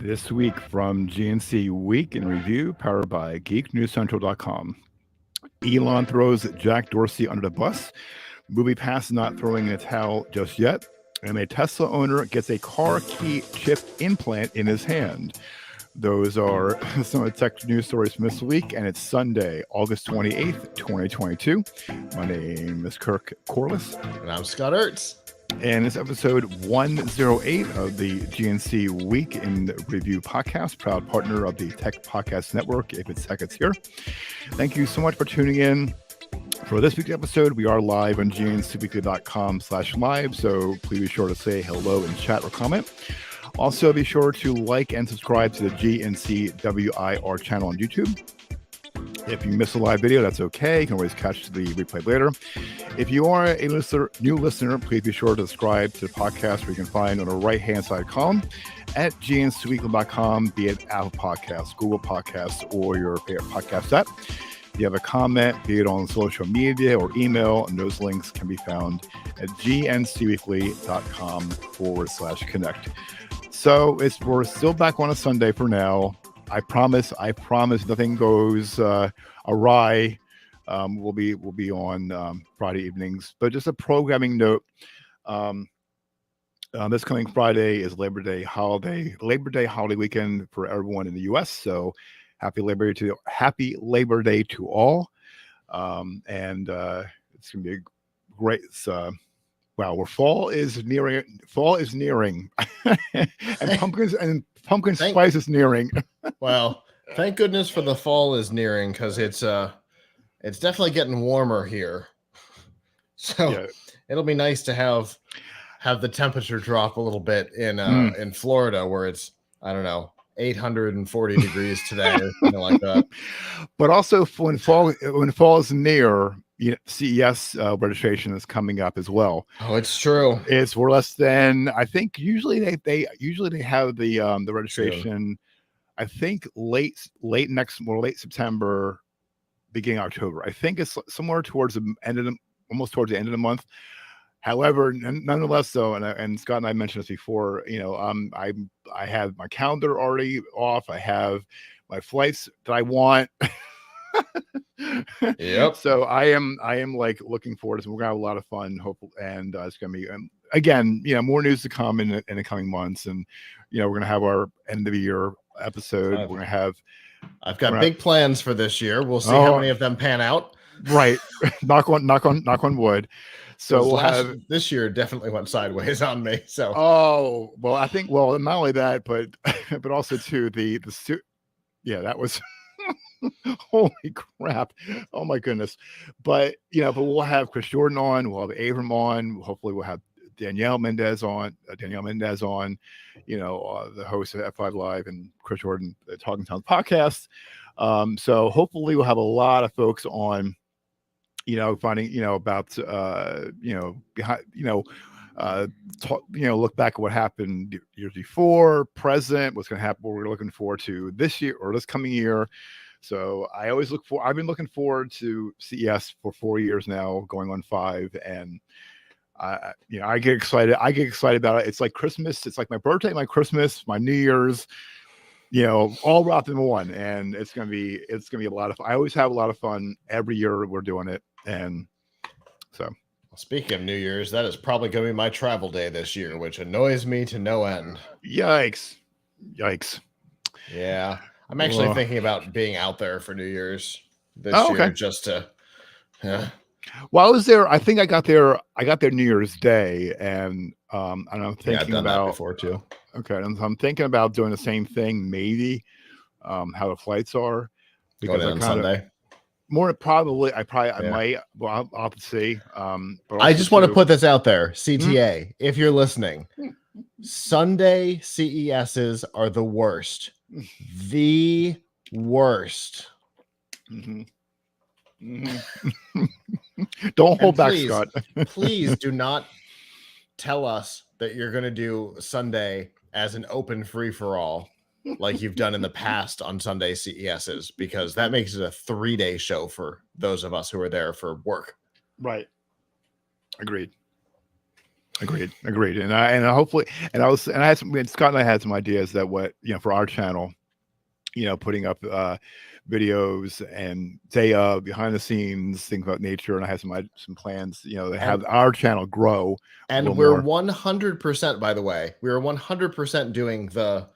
This week from GNC Week in Review, powered by GeekNewsCentral.com. Elon throws Jack Dorsey under the bus. Moviepass not throwing in a towel just yet. And a Tesla owner gets a car key chip implant in his hand. Those are some of the tech news stories from this week, and it's Sunday, August 28th, 2022. My name is Kirk Corliss. And I'm Scott Ertz. And it's episode 108 of the GNC Week in Review podcast, proud partner of the Tech Podcast Network. If it's tech, it's here. Thank you so much for tuning in. For this week's episode, we are live on gncweekly.com/live, so please be sure to say hello in chat or comment. Also, be sure to like and subscribe to the GNCWIR channel on YouTube. If you miss a live video, that's okay. You can always catch the replay later. If you are a new listener, please be sure to subscribe to the podcast, where you can find on the right-hand side column at gncweekly.com, be it Apple Podcasts, Google Podcasts, or your favorite podcast app. If you have a comment, be it on social media or email, and those links can be found at gncweekly.com/connect. So we're still back on a Sunday for now. I promise nothing goes awry. We'll be on Friday evenings, but just a programming note. This coming Friday is Labor Day holiday weekend for everyone in the U.S. So happy Labor Day to all. And it's gonna be great. Wow, fall is nearing, and pumpkin spice is nearing. Well, thank goodness for the fall is nearing, because it's definitely getting warmer here. So yeah. It'll be nice to have the temperature drop a little bit in Florida, where it's 840 degrees today or something like that. But also when fall is near, CES registration is coming up as well. Oh, it's true. We're less than, I think usually they have the registration soon. I think late September, beginning October. I think it's somewhere towards the end of almost towards the end of the month. However, nonetheless, though, and Scott and I mentioned this before, I have my calendar already off. I have my flights that I want. Yep. So I am like looking forward to this. We're gonna have a lot of fun, hopefully, and it's gonna be again, more news to come in the coming months, and we're gonna have our end of the year episode. I've got big plans for this year. We'll see how many of them pan out. Right. knock on wood. So this year definitely went sideways on me. So I think not only that, but also too the suit. Yeah, that was holy crap. Oh my goodness. But we'll have Chris Jordan on, we'll have Abram on, hopefully we'll have Danielle Mendez on, the host of F5 Live, and Chris Jordan, the Talking Towns podcast. So hopefully we'll have a lot of folks on, finding, about, look back at what happened years before, present, what's going to happen, what we're looking forward to this year or this coming year. So I've been looking forward to CES for 4 years now, going on 5, and I get excited. About it. It's like Christmas. It's like my birthday, my Christmas, my New Year's, all wrapped in one. And it's gonna be a lot of fun. I always have a lot of fun every year we're doing it. And so, speaking of New Year's, that is probably going to be my travel day this year, which annoys me to no end. Yikes. Yeah, I'm actually thinking about being out there for New Year's this year, just to. Well, I was there. I think I got there New Year's Day, and I'm thinking I've done about that before too. Okay, and I'm thinking about doing the same thing, maybe how the flights are, because on Sunday. More probably, I might. Well, I'll have to see. But I just want to put this out there, CTA, if you're listening, Sunday CESs are the worst, the worst. Mm-hmm. Mm-hmm. Don't hold back, Scott. Please do not tell us that you're going to do Sunday as an open free-for-all like you've done in the past on Sunday CESs, because that makes it a 3-day show for those of us who are there for work. Right. Agreed. Agreed. And I hopefully, and I had Scott and I had some ideas that for our channel, putting up videos and day behind the scenes, things about nature, and I have some plans, to have our channel grow. And we're 100%, by the way, we were 100% doing the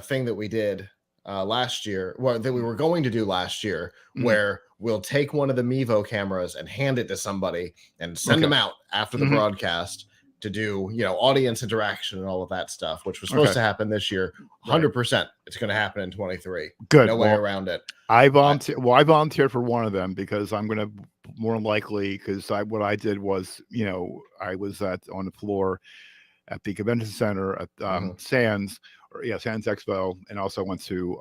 thing that we did last year, that we were going to do last year, where we'll take one of the Mevo cameras and hand it to somebody and send them out after the broadcast to do, audience interaction and all of that stuff, which was supposed to happen this year. 100%. It's going to happen in 23. Good. No way around it. I volunteered for one of them because I'm going to more likely, because what I did was, I was on the floor at the convention center at Sands Expo, and also went to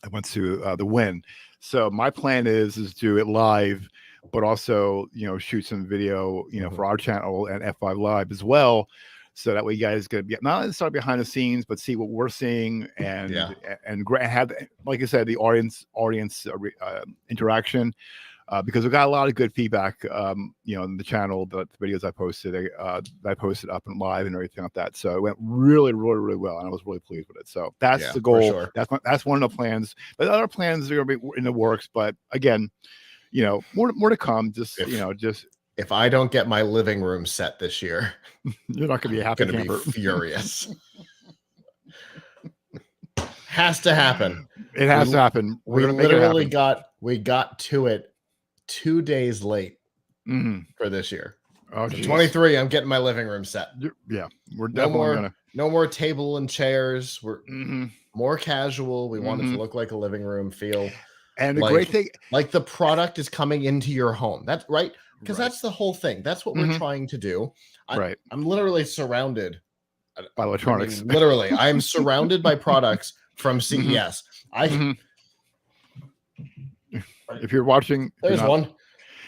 the Win. So my plan is do it live, but also shoot some video for our channel and F5 Live as well, so that way you guys get not necessarily behind the scenes, but see what we're seeing and have, like I said, the audience interaction. Because we got a lot of good feedback, in the channel, the videos I posted up and live and everything like that. So it went really, really, really well, and I was really pleased with it. So that's the goal. Sure. That's one of the plans. But other plans are going to be in the works. But again, more to come. If I don't get my living room set this year, you're not going to be happy. Going to be furious. Has to happen. It has to happen. We literally got to it 2 days late for this year. Oh, so 23, I'm getting my living room set. Yeah, we're definitely no more table and chairs. We're more casual. We want it to look like a living room feel. And the great thing, like the product is coming into your home. That's right, because that's the whole thing. That's what we're trying to do. I'm literally surrounded by electronics. Literally, I'm surrounded by products from CES. If you're watching, there's one.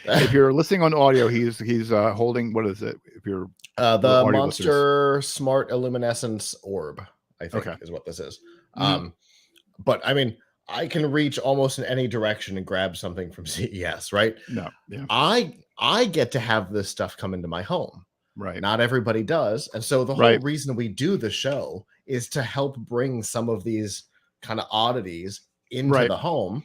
If you're listening on audio, he's holding, what is it? If you're the Monster Smart Illuminescence Orb, I think is what this is. But I mean, I can reach almost in any direction and grab something from CES, right? No, yeah. I get to have this stuff come into my home. Right. Not everybody does. And so the whole reason we do the show is to help bring some of these kind of oddities into the home.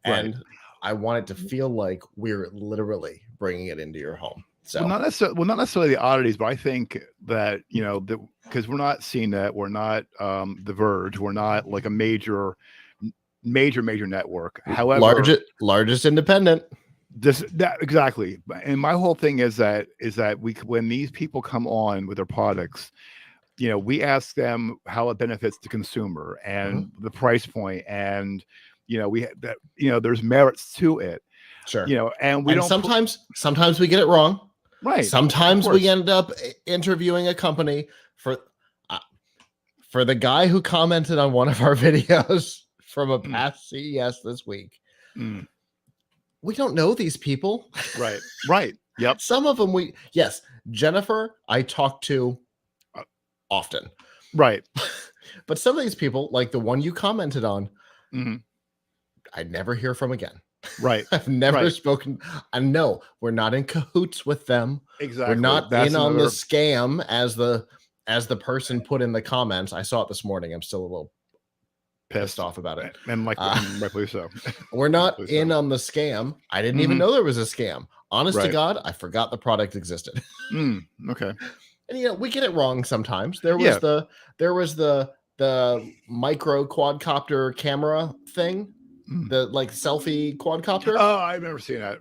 And I want it to feel like we're literally bringing it into your home. So not necessarily the oddities, but I think that, because we're not CNET, we're not The Verge, we're not like a major network. However, largest independent. Exactly. And my whole thing is that when these people come on with their products, we ask them how it benefits the consumer and the price point, and there's merits to it. Sure. And we don't sometimes we get it wrong. Right. Sometimes we end up interviewing a company for the guy who commented on one of our videos from a past CES this week. We don't know these people. Right. Yep. Some of them Jennifer, I talk to often. Right. But some of these people, like the one you commented on, I'd never hear from again. Right. I've never spoken. I know we're not in cahoots with them. Exactly. We're not on the scam as the person put in the comments. I saw it this morning. I'm still a little pissed off about it. And rightfully so. We're not in on the scam. I didn't even know there was a scam. Honest to God, I forgot the product existed. Okay. And we get it wrong sometimes. There was the micro quadcopter camera thing, the like selfie quadcopter. Oh, I remember seeing that.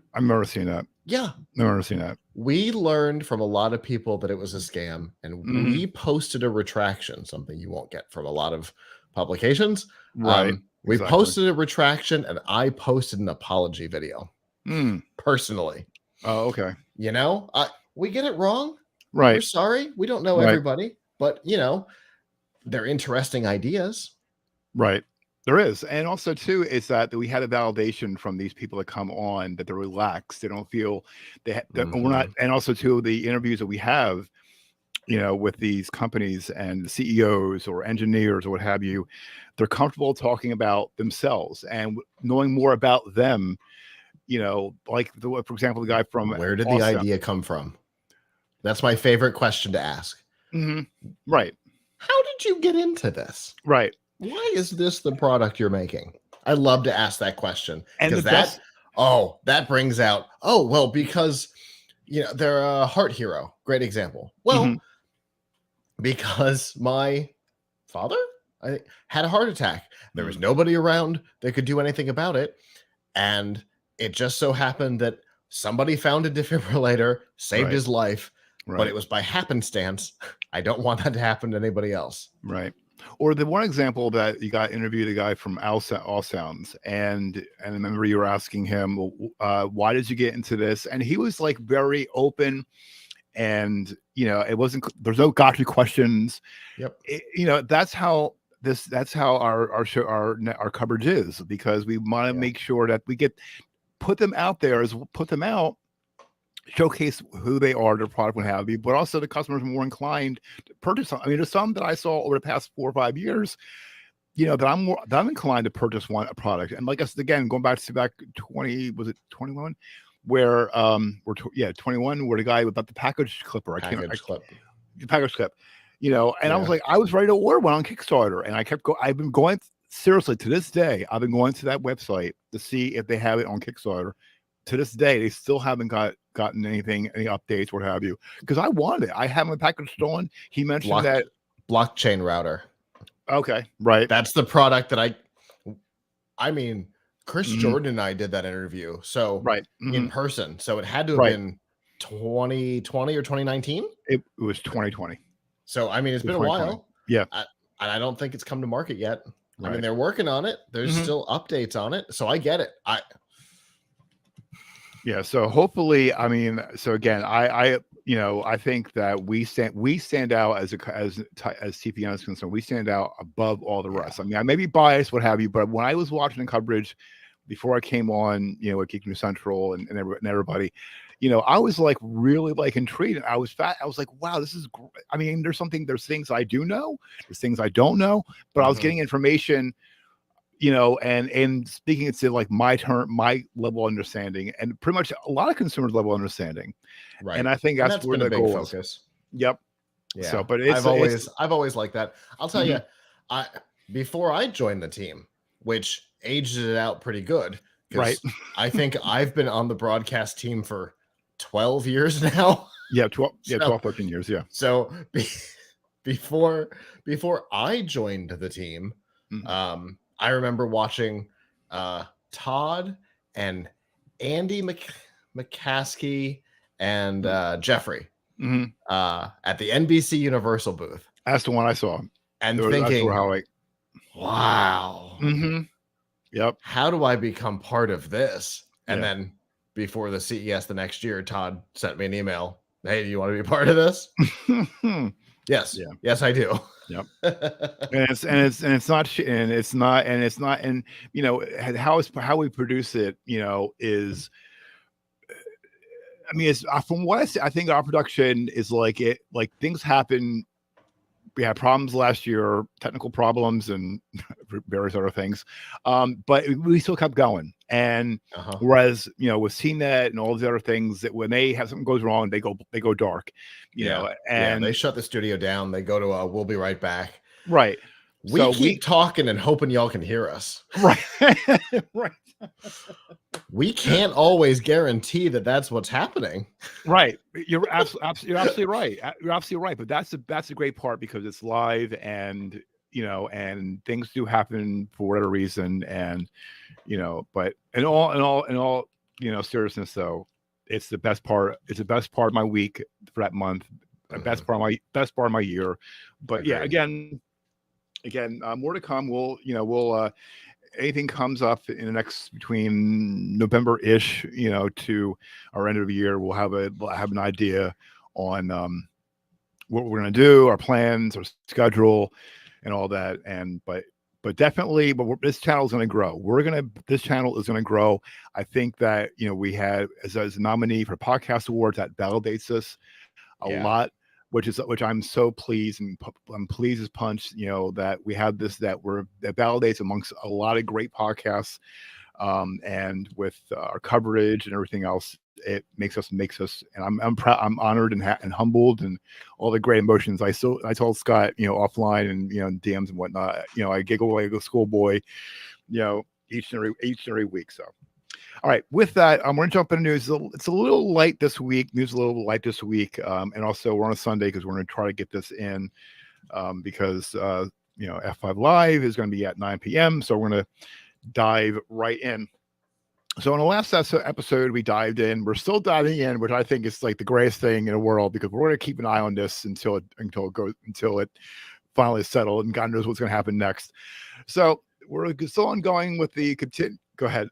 Yeah, I remember seeing that. We learned from a lot of people that it was a scam, and we posted a retraction, something you won't get from a lot of publications. Right. We posted a retraction, and I posted an apology video personally. Oh, okay. We get it wrong. Right. We're sorry. We don't know everybody, but they're interesting ideas. Right. There is. And also too, is that we had a validation from these people that come on that they're relaxed. They don't feel that we're not. And also too, the interviews that we have, with these companies and the CEOs or engineers or what have you, they're comfortable talking about themselves and knowing more about them, like for example, the guy from where did the idea come from? That's my favorite question to ask. Right. How did you get into this? Right. Why is this the product you're making? I love to ask that question and because that brings out, because they're a heart hero. Great example. Well, because my father had a heart attack. There was nobody around that could do anything about it. And it just so happened that somebody found a defibrillator, saved his life, but it was by happenstance. I don't want that to happen to anybody else. Right. Or the one example that you got interviewed a guy from All Sounds, and I remember you were asking him, why did you get into this? And he was like very open, and there's no gotcha questions. Yep. That's how our coverage is, because we want to make sure that we put them out, showcase who they are, their product, what have you, but also the customers are more inclined to purchase them. I mean, there's some that I saw over the past 4 or 5 years, that I'm inclined to purchase a product. And like I said, again, going back 20, was it 21? Where 21, where the guy about the package clipper, the package clip, and I was like, I was ready to order one on Kickstarter, and I've been going, seriously, to this day, I've been going to that website to see if they have it on Kickstarter. To this day, they still haven't gotten any updates, what have you, because I wanted it. I have my package stolen. He mentioned that blockchain router. Okay, right. That's the product that Chris Jordan and I did that interview. So in person. So it had to have been 2020 or 2019. It was 2020. So it's been a while. Yeah. I don't think it's come to market yet. I mean, they're working on it. There's still updates on it. So I get it. Yeah, so hopefully, so again, I think that we stand out as TPN is concerned. We stand out above all the rest. I mean, I may be biased, what have you, but when I was watching the coverage before I came on, with Geek News Central and everybody, I was like really like intrigued. I was like, wow, this is great. I mean, there's things I do know, there's things I don't know, but I was getting information, and speaking to like my level of understanding, and pretty much a lot of consumers' level of understanding. Right. And I think that's where the goal focus. Yep. Yeah. So, but I've always liked that. I'll tell you, before I joined the team, which aged it out pretty good. Right. I think I've been on the broadcast team for 12 years now. Yeah. 12, 13 years. Yeah. So before I joined the team, I remember watching Todd and Andy McCaskey and Jeffrey at the NBC Universal booth. That's the one I saw. And thinking, wow. Yep. How do I become part of this? And then before the CES the next year, Todd sent me an email. Hey, do you want to be part of this? Yes. Yeah. Yes, I do. Yep. How we produce it, is, it's from what I see, I think our production is like things happen. We had problems last year, technical problems and various other things. But we still kept going. And whereas, with CNET and all these other things, that when they have something goes wrong, they go dark, and they shut the studio down. They go to we'll be right back. Right. We keep talking and hoping y'all can hear us. Right. Right. We can't always guarantee that that's what's happening. Right. You're absolutely right. You're absolutely right. But that's the great part, because it's live, and and things do happen for whatever reason, and but in all seriousness, though, it's the best part. It's the best part of my week for that month. The best part of my year. But Agreed. again, more to come. We'll anything comes up in the next between November-ish, to our end of the year, we'll have an idea on what we're going to do, our plans, our schedule, and all that. But definitely, this channel is going to grow. This channel is going to grow. I think that we had as a nominee for Podcast Awards, that validates us a lot. Which I'm so pleased, and I'm pleased as punch, that we have this, that validates amongst a lot of great podcasts, And with our coverage and everything else, it makes us, and I'm proud, I'm honored and humbled, and all the great emotions. I told Scott, offline and, DMs and whatnot, I giggle like a schoolboy, each and every week. So, all right, with that, I'm going to jump into news. It's a little light this week. News a little light this week. And also we're on a Sunday because we're going to try to get this in, because, F5 Live is going to be at 9 p.m. So we're going to dive right in. So in the last episode, we dived in. We're still diving in, which I think is like the greatest thing in the world, because we're going to keep an eye on this until it finally is settled, and God knows what's going to happen next. So we're still ongoing with the Go ahead.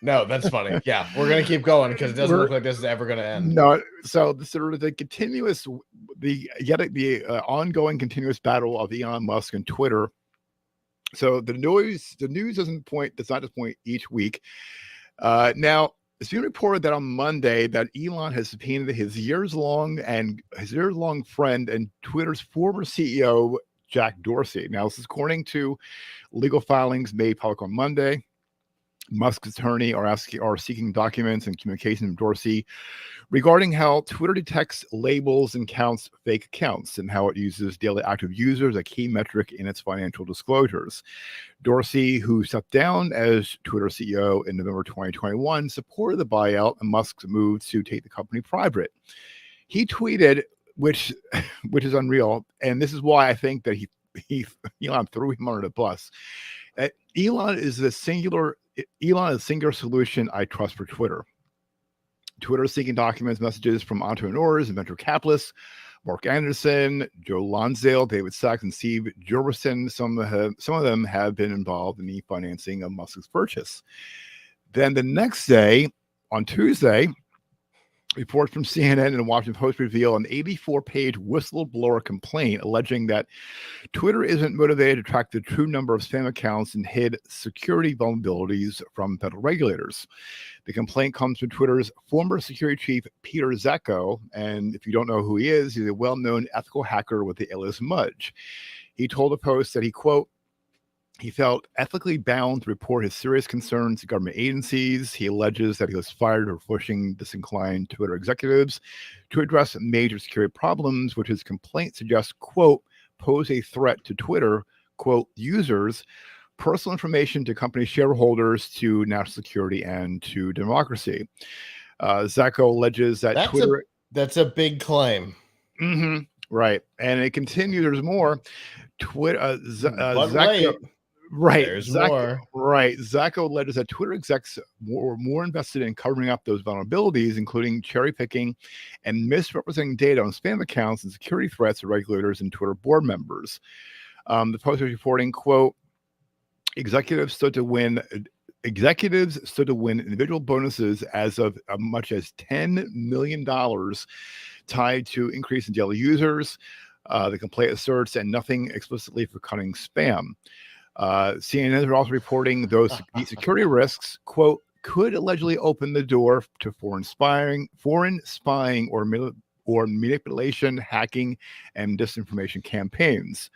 No, that's funny. Yeah, we're going to keep going because it doesn't look like this is ever going to end. No, so the continuous, the ongoing continuous battle of Elon Musk and Twitter. So the news does not just point each week. Now, it's been reported that on Monday that Elon has subpoenaed his years-long friend and Twitter's former CEO, Jack Dorsey. Now, this is according to legal filings made public on Monday. Musk's attorney are seeking documents and communications from Dorsey regarding how Twitter detects, labels, and counts fake accounts, and how it uses daily active users, a key metric in its financial disclosures. Dorsey, who stepped down as Twitter CEO in November 2021, supported the buyout and Musk's move to take the company private. He tweeted, which is unreal, and this is why I think that Elon threw him under the bus. Elon is a singular solution I trust for Twitter. Twitter is seeking documents, messages from entrepreneurs and venture capitalists, Mark Anderson, Joe Lonsdale, David Sachs, and Steve Jurvetson. Some of them have been involved in the financing of Musk's purchase. Then the next day, on Tuesday, reports from CNN and Washington Post reveal an 84-page whistleblower complaint alleging that Twitter isn't motivated to track the true number of spam accounts and hid security vulnerabilities from federal regulators. The complaint comes from Twitter's former security chief, Peter Zacko, and if you don't know who he is, he's a well-known ethical hacker with the alias Mudge. He told the Post that he felt ethically bound to report his serious concerns to government agencies. He alleges that he was fired for pushing disinclined Twitter executives to address major security problems, which his complaint suggests, quote, pose a threat to Twitter, quote, users, personal information to company shareholders, to national security, and to democracy. Zacko alleges that Twitter... That's a big claim. Mm-hmm, right. And it continues. There's more. Zacko... Right. There's more. Right. Zacko alleges that Twitter execs were more invested in covering up those vulnerabilities, including cherry picking and misrepresenting data on spam accounts and security threats to regulators and Twitter board members. The Post is reporting, quote, executives stood to win individual bonuses as of much as $10 million tied to increase in daily users. The complaint asserts, and nothing explicitly for cutting spam. CNN are also reporting those security risks, quote, could allegedly open the door to foreign spying or manipulation, hacking, and disinformation campaigns.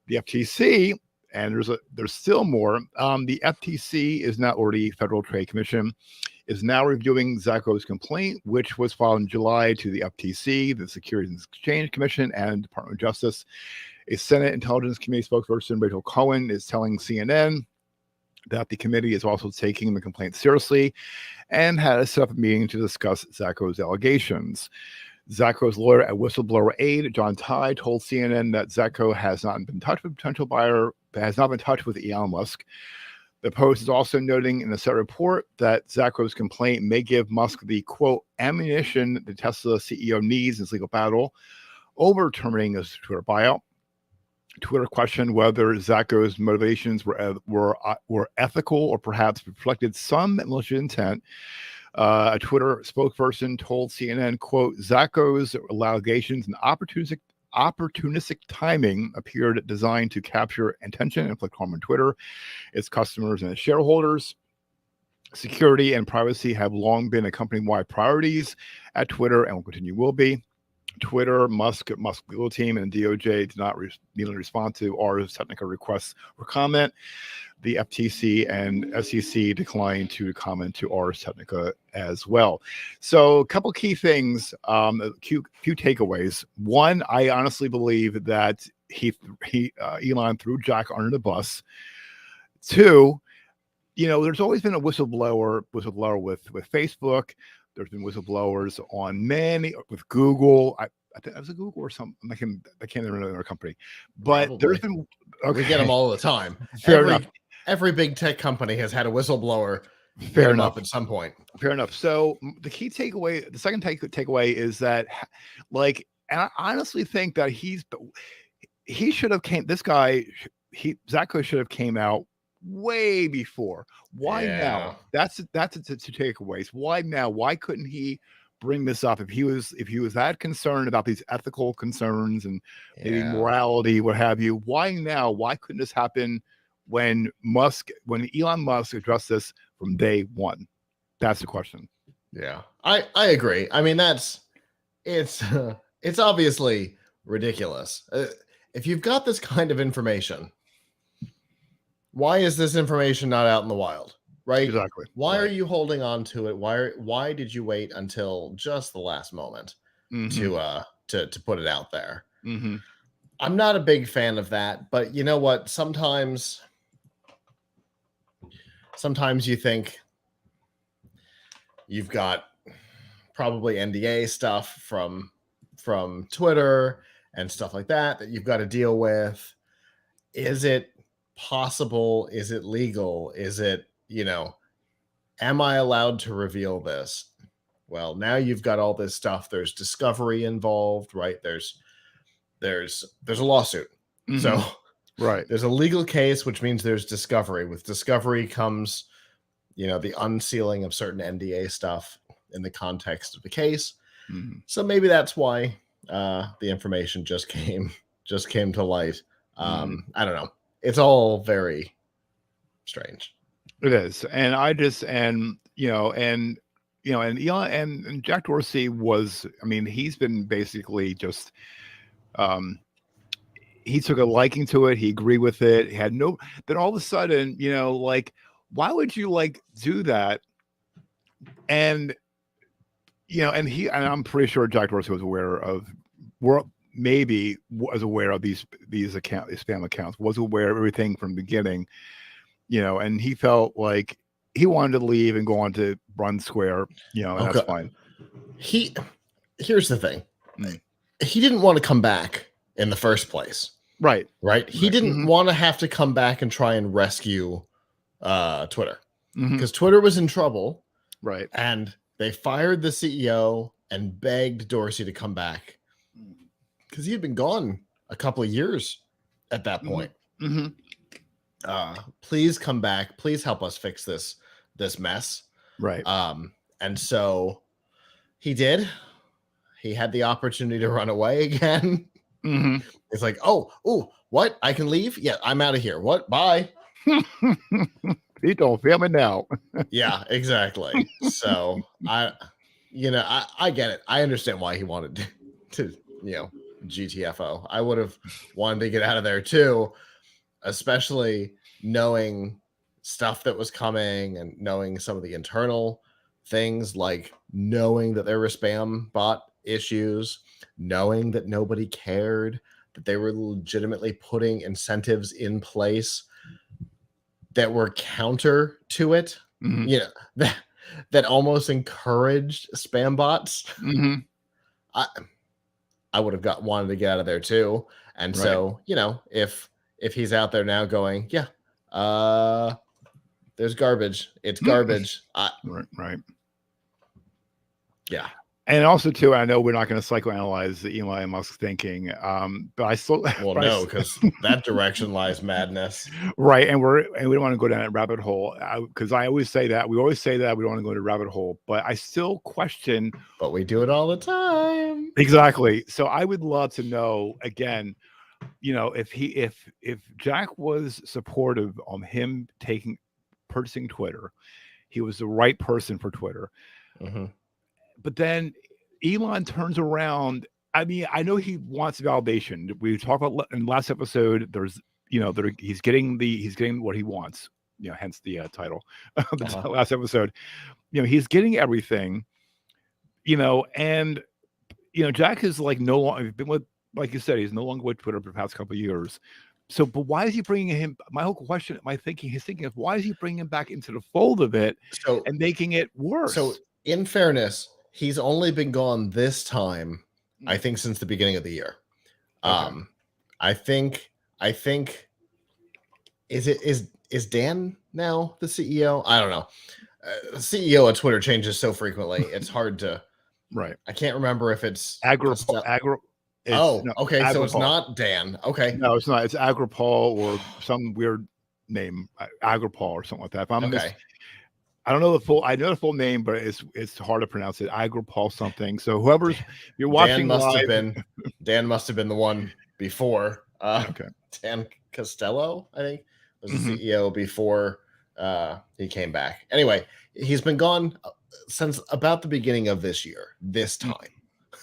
The FTC, and there's still more. The FTC is now, or the Federal Trade Commission, is now reviewing Zacko's complaint, which was filed in July to the FTC, the Securities and Exchange Commission, and Department of Justice. A Senate Intelligence Committee spokesperson, Rachel Cohen, is telling CNN that the committee is also taking the complaint seriously and had set up a meeting to discuss Zacko's allegations. Zacko's lawyer at Whistleblower Aid, John Tye, told CNN that Zacko has not been in touch with potential buyer, but has not been in touch with Elon Musk. The Post is also noting in the set report that Zacko's complaint may give Musk the, quote, ammunition the Tesla CEO needs in his legal battle over terminating his Twitter buyout. Twitter questioned whether Zacko's motivations were ethical or perhaps reflected some malicious intent. A Twitter spokesperson told CNN, quote, Zacko's allegations and opportunistic timing appeared designed to capture attention and inflict harm on Twitter, its customers, and its shareholders. Security and privacy have long been a company-wide priorities at Twitter and will continue will be. Twitter, Musk legal team, and DOJ did not respond to our technical requests or comment. the FTC and SEC declined to comment to Ars Technica as well. So a couple key things, few takeaways. One, I honestly believe that Elon threw Jack under the bus. Two, there's always been a whistleblower with Facebook. There's been whistleblowers on many with Google. I think that was a Google or something. I can't remember another company, but Probably. there's been we get them all the time. Fair enough. Every big tech company has had a whistleblower. Fair enough. Up at some point. Fair enough. So the key takeaway, the second takeaway is that, and I honestly think that he should have came. This guy, Zacko should have came out way before. Why now? That's two takeaways. Why now? Why couldn't he bring this up if he was that concerned about these ethical concerns and maybe morality, what have you? Why now? Why couldn't this happen when Elon Musk addressed this from day one? That's the question. Yeah, I agree. I mean, it's obviously ridiculous. If you've got this kind of information, why is this information not out in the wild? Right? Exactly. Why are you holding on to it? Why did you wait until just the last moment to put it out there? Mm-hmm. I'm not a big fan of that, but you know what? Sometimes you think you've got probably NDA stuff from Twitter and stuff like that you've got to deal with. Is it possible? Is it legal? Is it, am I allowed to reveal this? Well, now you've got all this stuff. There's discovery involved, right? There's a lawsuit. Mm-hmm. So right. There's a legal case, which means there's discovery. With discovery comes, the unsealing of certain NDA stuff in the context of the case. Mm-hmm. So maybe that's why the information just came to light. I don't know. It's all very strange. It is. And Elon and Jack Dorsey he's been basically just, he took a liking to it. He agreed with it. He had then all of a sudden, why would you do that? And, and I'm pretty sure Jack Dorsey was aware of, these spam accounts, was aware of everything from the beginning, and he felt like he wanted to leave and go on to run Square, and that's fine. Here's the thing. He didn't want to come back in the first place. Right. He didn't want to have to come back and try and rescue Twitter because Twitter was in trouble. Right. And they fired the CEO and begged Dorsey to come back because he had been gone a couple of years at that point. Please come back. Please help us fix this mess. Right. And so he did. He had the opportunity to run away again. It's like, oh, what? I can leave? Yeah, I'm out of here. What? Bye. He don't feel me now. Yeah, exactly. So I get it. I understand why he wanted to GTFO. I would have wanted to get out of there too, especially knowing stuff that was coming and knowing some of the internal things, like knowing that there were spam bot issues, knowing that nobody cared, that they were legitimately putting incentives in place that were counter to it, that almost encouraged spam bots. I would have wanted to get out of there too. And so, if he's out there now going, there's garbage. It's garbage. Right. Yeah. And also, too, I know we're not going to psychoanalyze the Elon Musk thinking, but I still... Well, no, because that direction lies madness. Right, and we don't want to go down that rabbit hole, because I always say that. We always say that we don't want to go to rabbit hole, but I still question... But we do it all the time. Exactly. So I would love to know, again, if Jack was supportive of him purchasing Twitter, he was the right person for Twitter. But then Elon turns around. I mean, I know he wants validation. We talked about in the last episode, there's he's getting what he wants. Hence the title of the last episode. He's getting everything. And Jack is like no longer been with, like you said, he's no longer with Twitter for the past couple of years. So, but why is he bringing him? My whole question, his thinking is, why is he bringing him back into the fold of it and making it worse? So, in fairness, he's only been gone this time, I think, since the beginning of the year. Okay. I think is Dan now the CEO? I don't know. The CEO of Twitter changes so frequently; it's hard to. Right. I can't remember if it's okay. So it's not Dan. Okay. No, it's not. It's Agripal or some weird name, Agripal or something like that. If I'm I don't know the full. I know the full name, but it's hard to pronounce it. Agripal something. So whoever's you're watching, Dan must have been the one before. Dan Costello, I think, was the CEO before he came back. Anyway, he's been gone since about the beginning of this year. This time,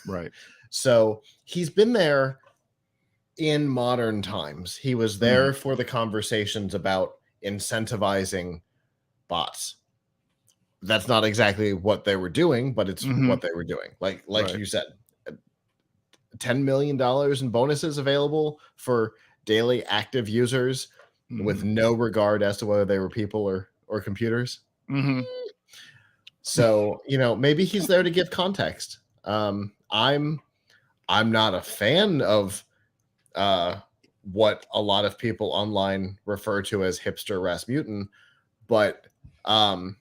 right? So he's been there in modern times. He was there for the conversations about incentivizing bots. That's not exactly what they were doing, but it's what they were doing. Like you said, $10 million in bonuses available for daily active users with no regard as to whether they were people or computers. So, maybe he's there to give context. I'm not a fan of what a lot of people online refer to as hipster Rasputin, but I've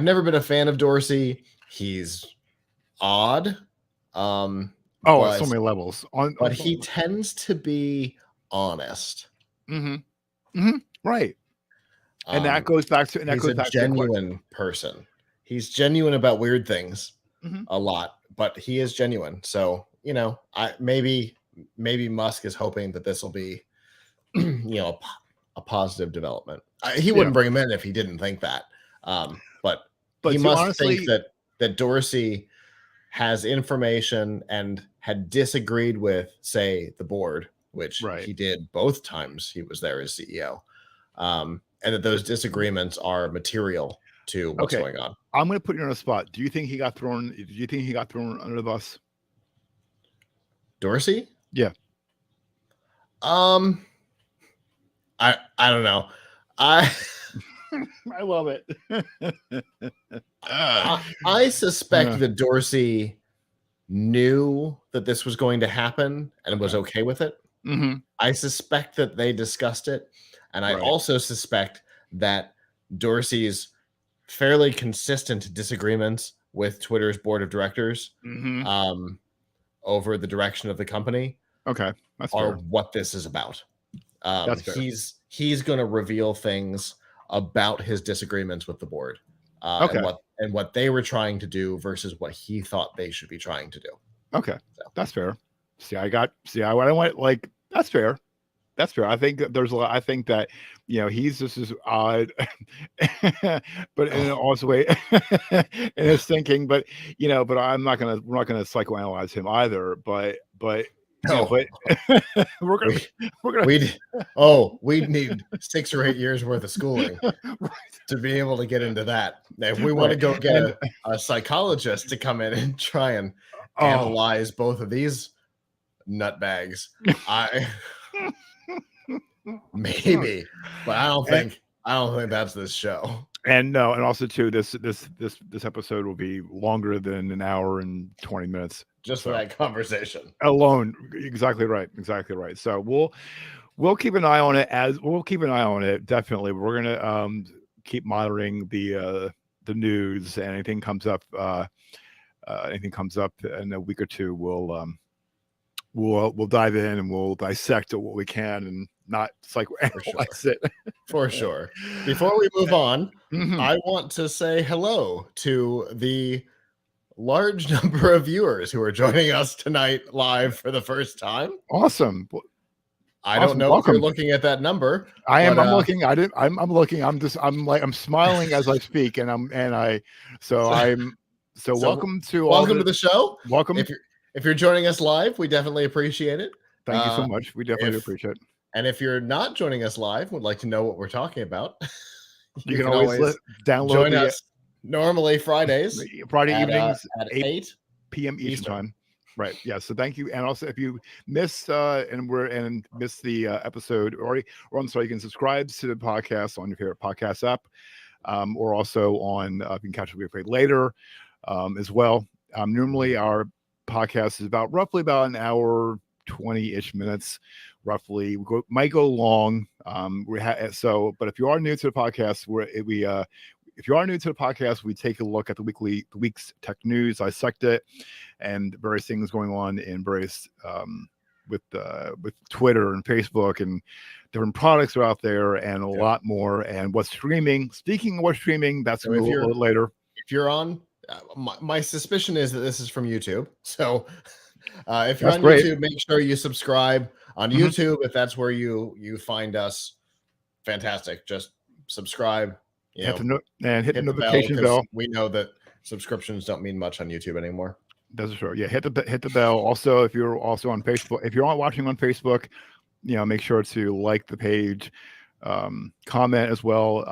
never been a fan of Dorsey. He's odd. On so many levels. But he tends to be honest. Right. And that goes back to he's a genuine person. He's genuine about weird things a lot, but he is genuine. So, maybe Musk is hoping that this will be, a positive development. He wouldn't bring him in if he didn't think that. But he must think that Dorsey has information and had disagreed with, say, the board, which he did both times he was there as CEO. And that those disagreements are material to what's going on. I'm going to put you on a spot. Do you think he got thrown? Do you think he got thrown under the bus? Dorsey? Yeah. I don't know. I love it. I suspect that Dorsey knew that this was going to happen and was okay with it. I suspect that they discussed it. And I also suspect that Dorsey's fairly consistent disagreements with Twitter's board of directors over the direction of the company that's are fair. what this is about. He's going to reveal things about his disagreements with the board and what they were trying to do versus what he thought they should be trying to do. That's fair. What I want, like, that's fair. That's fair. I think there's a lot. I think that he's just as odd, but in also way in his thinking. But but we're not gonna psychoanalyze him either. But no, but we'd need 6 or 8 years worth of schooling to be able to get into that. If we want to go get a psychologist to come in and try and analyze both of these nutbags, maybe, but I don't think that's this show. And also too, this episode will be longer than an hour and 20 minutes just for that conversation alone. Exactly right. So we'll keep an eye on it. Definitely, we're gonna keep monitoring the news, and anything comes up in a week or two, we'll dive in and we'll dissect what we can and not psychoanalyze it. For sure. Before we move on, I want to say hello to the large number of viewers who are joining us tonight live for the first time. Awesome. I don't know if you're looking at that number. I'm looking. I'm looking. I'm smiling as I speak, welcome to the show. Welcome. If you're joining us live, we definitely appreciate it. Thank you so much. We definitely do appreciate it. And if you're not joining us live, would like to know what we're talking about, you can always download join us normally Friday evenings at 8 p.m. Eastern time. Right. Yeah. So thank you. And also, if you missed missed the episode, or I'm sorry, you can subscribe to the podcast on your favorite podcast app, or also on you can catch the replay later as well. Normally, our podcast is roughly about an hour 20-ish minutes, roughly. Might go long. But if you are new to the podcast, if you are new to the podcast, we take a look at the week's tech news, dissect it, and various things going on in various with Twitter and Facebook and different products are out there, and a lot more, and what's streaming. Speaking of what's streaming, that's a little later. If you're on, my suspicion is that this is from YouTube. So if you're on YouTube, make sure you subscribe on YouTube. If that's where you find us, fantastic. Just subscribe. Hit the notification bell. We know that subscriptions don't mean much on YouTube anymore. That's for sure. Yeah, hit the bell. Also, if you're also on Facebook, if you're watching on Facebook, make sure to like the page, comment as well.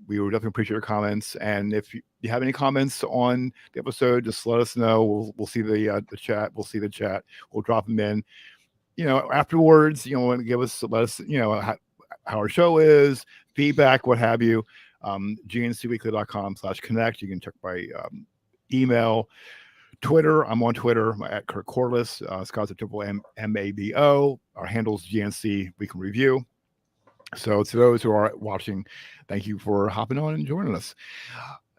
We would definitely appreciate your comments. And if you have any comments on the episode, just let us know. We'll see the chat. We'll see the chat. We'll drop them in. Afterwards, let us how our show is, feedback, what have you. GNCweekly.com/connect. You can check by email, Twitter. I'm on Twitter at Kurt Corliss. Scott's at MABO. Our handle's GNC Weekly Review. So to those who are watching, thank you for hopping on and joining us.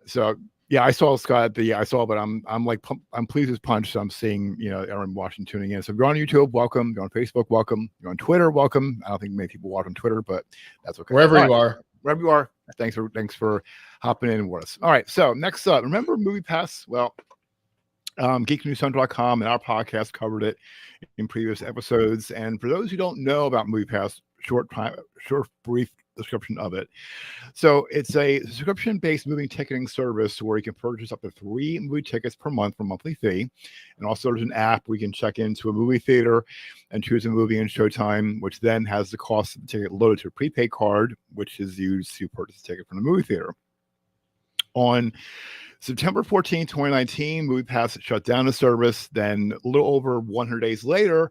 So yeah, I saw Scott. But I'm pleased as punch. So I'm seeing everyone watching, tuning in. So if you're on YouTube, welcome. If you're on Facebook, welcome. If you're on Twitter, welcome. I don't think many people watch on Twitter, but that's okay. Wherever you are. Thanks for hopping in with us. All right. So next up, remember Moviepass? Well, geeknewscentral.com and our podcast covered it in previous episodes. And for those who don't know about Moviepass, brief description of it. So it's a subscription-based movie ticketing service where you can purchase up to 3 movie tickets per month for a monthly fee. And also there's an app where you can check into a movie theater and choose a movie and showtime, which then has the cost of the ticket loaded to a prepaid card, which is used to purchase a ticket from the movie theater. On September 14, 2019, Moviepass shut down the service. Then a little over 100 days later,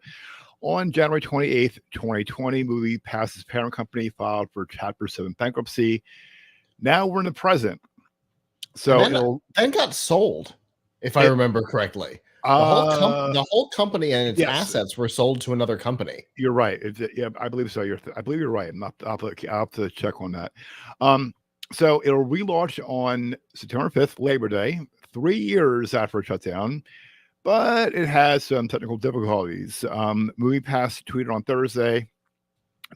on January 28th, 2020, Moviepass's parent company filed for Chapter 7 bankruptcy. Now we're in the present. So then got sold, if I remember correctly. The whole company and its assets were sold to another company. You're right. I believe so. I believe you're right. I'll have to check on that. So it'll relaunch on September 5th, Labor Day, 3 years after a shutdown. But it has some technical difficulties. Moviepass tweeted on Thursday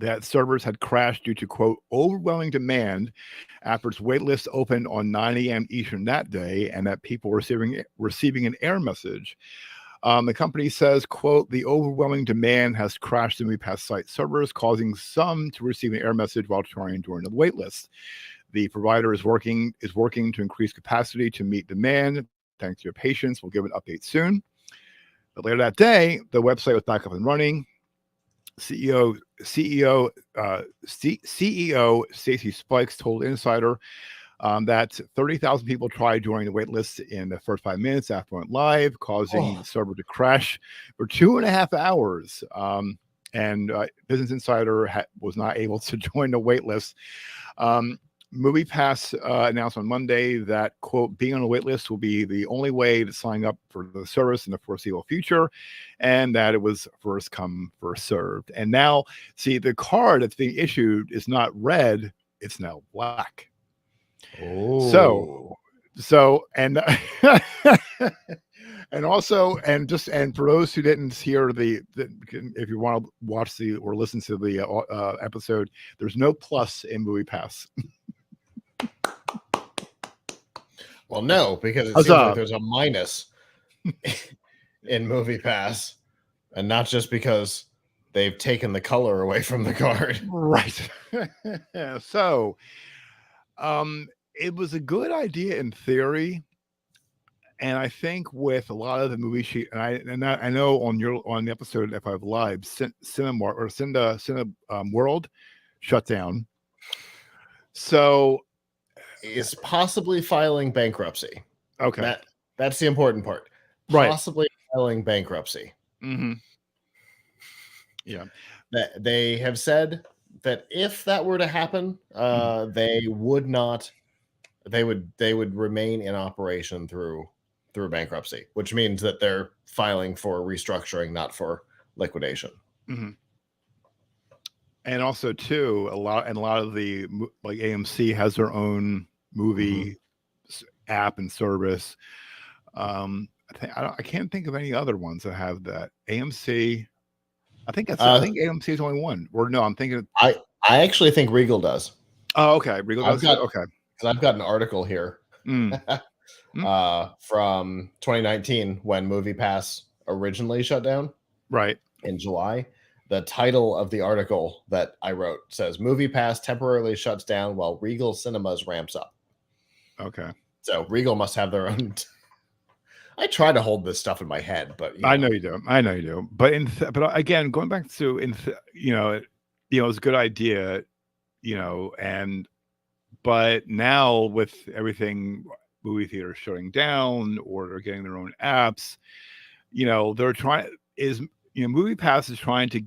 that servers had crashed due to, quote, overwhelming demand after its waitlist opened on 9 a.m. Eastern that day, and that people were receiving an error message. The company says, quote, the overwhelming demand has crashed the Moviepass site servers, causing some to receive an error message while trying to join the waitlist. The provider is working to increase capacity to meet demand. Thanks to your patience, we'll give an update soon. But later that day, the website was back up and running. CEO Stacy Spikes told Insider that 30,000 people tried joining the waitlist in the first 5 minutes after it went live, causing the server to crash for 2.5 hours. And Business Insider was not able to join the waitlist. Moviepass announced on Monday that, quote, being on a waitlist will be the only way to sign up for the service in the foreseeable future, and that it was first come, first served. And now, see, the card that's being issued is not red, it's now black. Oh. So and and also, and for those who didn't hear if you want to watch or listen to the episode, there's no plus in Moviepass. Well, no, because it seems like there's a minus in Moviepass, and not just because they've taken the color away from the card. Right. So, it was a good idea in theory, And I think with a lot of the movie I know on the episode of F5 Live, Cinema World shut down. So is possibly filing bankruptcy. okay, that's the important part. Possibly filing bankruptcy. Mm-hmm. Yeah, that they have said that if that were to happen, they would not. They would remain in operation through bankruptcy, which means that they're filing for restructuring, not for liquidation. Mm-hmm. And also, too, a lot of the like AMC has their own movie app and service. I can't think of any other ones that have that. AMC, I think AMC is only one. Or no, I'm thinking. I actually think Regal does. Oh, okay, Regal does. Okay, because I've got an article here from 2019 when Moviepass originally shut down. Right. In July. The title of the article that I wrote says Moviepass temporarily shuts down while Regal Cinemas ramps up. Okay. So Regal must have their own. I try to hold this stuff in my head, but I know you do. But but again, going back to it's a good idea, but now with everything, movie theaters shutting down or they're getting their own apps, they're Moviepass is trying to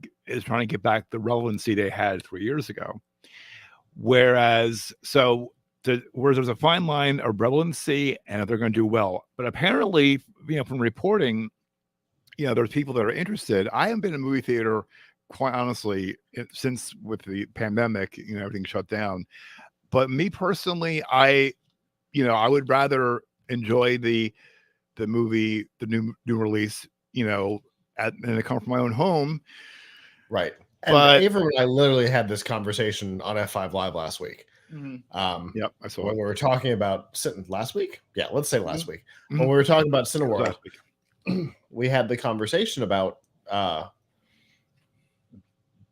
get back the relevancy they had 3 years ago. Whereas there's a fine line of relevancy and if they're going to do well. But apparently, from reporting, there's people that are interested. I haven't been in a movie theater, quite honestly, since with the pandemic, everything shut down. But me personally, I would rather enjoy the movie, the new release, and it come from my own home. Right. And Avery and I literally had this conversation on F5 Live last week. Yep, I saw when we were talking about last week. Yeah, let's say last week. Mm-hmm. When we were talking about Cineworld, we had the conversation about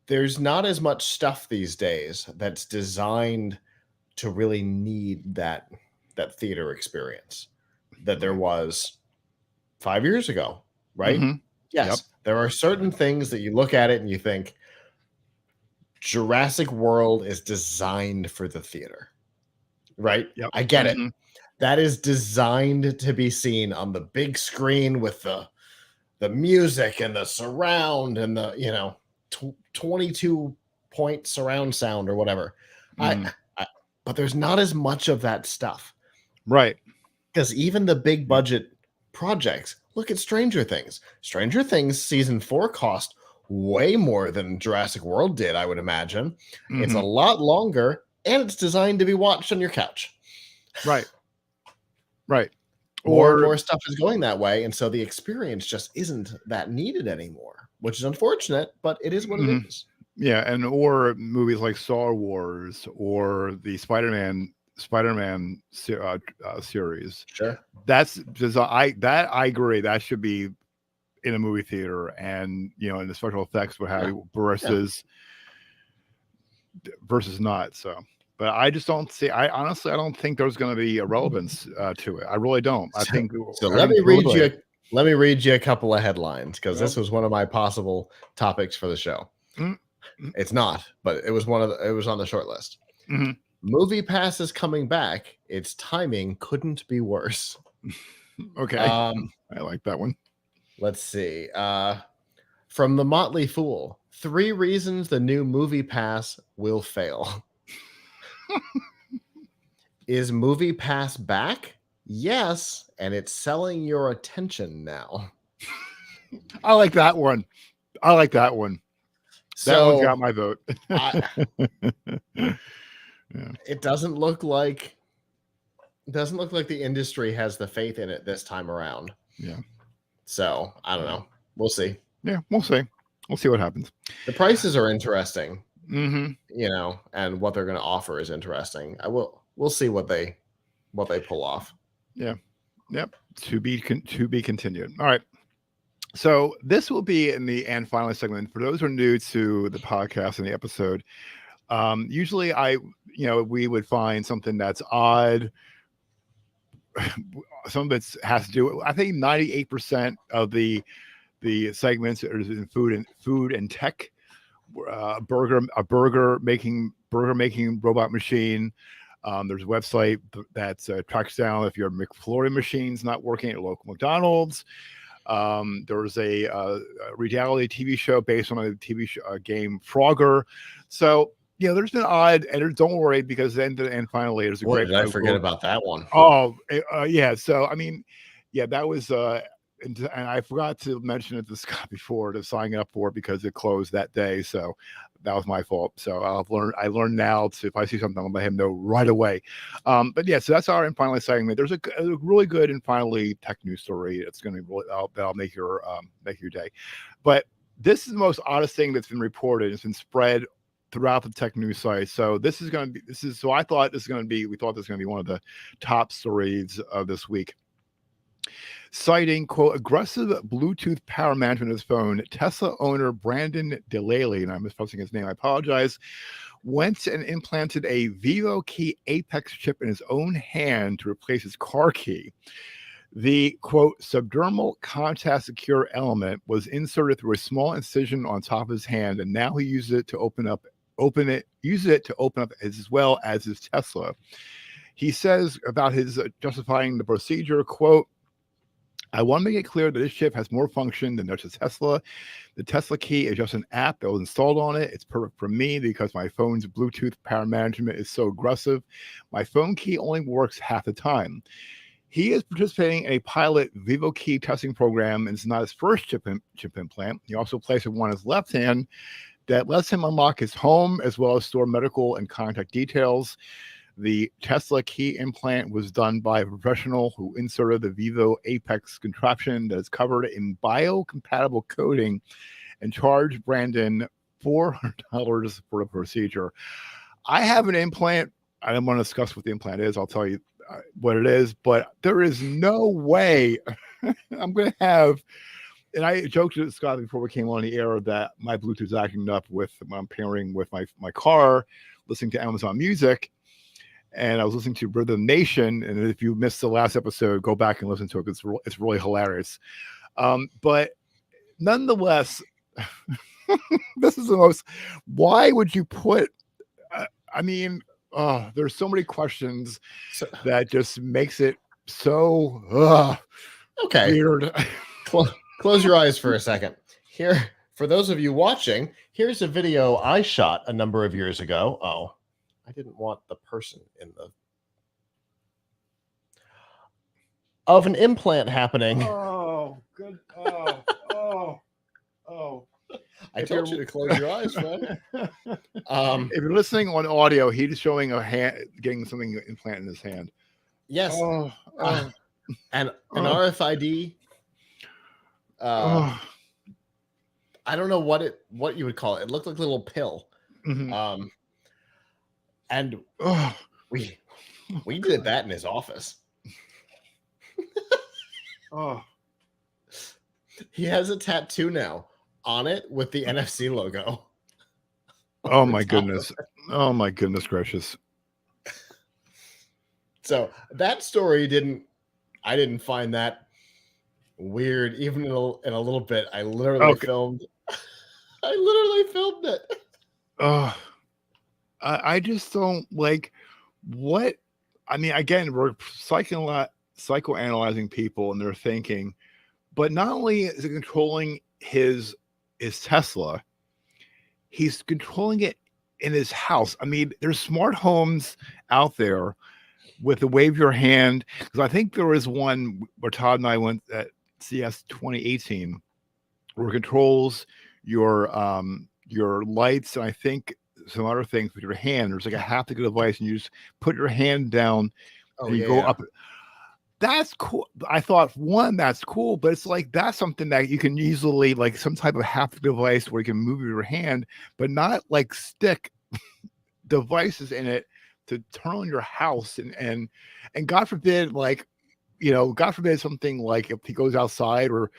there's not as much stuff these days that's designed to really need that theater experience that there was 5 years ago, right? Mm-hmm. Yes, there are certain things that you look at it and you think Jurassic World is designed for the theater, right? Yep. I get it. That is designed to be seen on the big screen with the music and the surround and the 22-point surround sound or whatever. But there's not as much of that stuff, right? Because even the big budget projects, look at Stranger Things. Stranger Things season 4 cost way more than Jurassic World did, I would imagine. It's a lot longer and it's designed to be watched on your couch. Right. More stuff is going that way, and so the experience just isn't that needed anymore, which is unfortunate, but it is what it is. Yeah, or movies like Star Wars or the Spider-Man series. Sure. I agree. That should be in a movie theater and in the special effects what have you versus not. So, but I just don't see. I don't think there's going to be a relevance to it. I really don't. I think. So let me read you a couple of headlines because this was one of my possible topics for the show. It's not, but it was it was on the short list. Moviepass is coming back. Its timing couldn't be worse. Okay. I like that one. Let's see. From the Motley Fool, 3 reasons the new Moviepass will fail. Is Moviepass back? Yes, and it's selling your attention now. I like that one. So, that one got my vote. It doesn't look like the industry has the faith in it this time around. Yeah. So I don't know. We'll see. Yeah, we'll see. We'll see what happens. The prices are interesting. And what they're going to offer is interesting. We'll see what they pull off. Yeah. Yep. To be continued. All right. So this will be in the and finally segment. For those who are new to the podcast and the episode, usually we would find something that's odd, some of it has to do. I think 98% of the segments are in food and tech. A burger making robot machine. There's a website that tracks down if your McFlurry machine's not working at local McDonald's. There's a reality TV show based on a TV game Frogger. So there's been odd, and don't worry because then and finally there's a Boy, great. Did I forget about that one? Oh, yeah. So I mean, yeah, that was. And I forgot to mention it to Scott before to sign up for it because it closed that day. So that was my fault. So I learned now to, if I see something, I'll let him know right away. But yeah, so that's our and finally segment. There's a really good and finally tech news story. It's going to be really, that'll make your day. But this is the most oddest thing that's been reported. It's been spread throughout the tech news site. So I thought this is going to be one of the top stories of this week. Citing, quote, aggressive Bluetooth power management of his phone, Tesla owner Brandon Delaley, and I'm mispronouncing his name, I apologize, went and implanted a Vivo Key Apex chip in his own hand to replace his car key. The, quote, subdermal contact secure element was inserted through a small incision on top of his hand, and now he uses it to open up as well as his Tesla. He says about his justifying the procedure, quote, I want to make it clear that this chip has more function than just a Tesla. The Tesla key is just an app that was installed on it. It's perfect for me because my phone's Bluetooth power management is so aggressive. My phone key only works half the time. He is participating in a pilot Vivo Key testing program, and it's not his first chip implant. He also placed one on his left hand that lets him unlock his home as well as store medical and contact details. The Tesla key implant was done by a professional who inserted the Vivo Apex contraption that is covered in biocompatible coating and charged Brandon $400 for the procedure. I have an implant. I don't want to discuss what the implant is. I'll tell you what it is, but there is no way I'm going to have. And I joked to Scott before we came on the air that my Bluetooth is acting up with I'm pairing with my car, listening to Amazon Music. And I was listening to Rhythm Nation, and if you missed the last episode, go back and listen to it. It's really hilarious. But nonetheless, this is the most. Why would you put? There's so many questions that just makes it so okay. weird. Close your eyes for a second. Here, for those of you watching, here's a video I shot a number of years ago. Oh. I didn't want the person of an implant happening. Oh, good. Oh. I told you to close your eyes, friend. If you're listening on audio, he's showing a hand, getting something implanted in his hand. Yes. And an RFID. I don't know what you would call it. It looked like a little pill. Mm-hmm. And we did that in his office. He has a tattoo now on it with the NFC logo. Oh my goodness. Oh my goodness gracious. So that story I didn't find that weird even in a little bit. I literally filmed it. I just don't like what I mean. Again, we're psychoanalyzing people and their thinking, but not only is it controlling his Tesla, he's controlling it in his house. I mean, there's smart homes out there with the wave your hand. Because I think there was one where Todd and I went at CS 2018, where it controls your lights, and I think some other things with your hand. There's like a haptic device, and you just put your hand down and you go up. That's cool. I thought that's cool, but it's like that's something that you can easily like some type of haptic device where you can move your hand, but not like stick devices in it to turn on your house and God forbid, like, God forbid something like if he goes outside or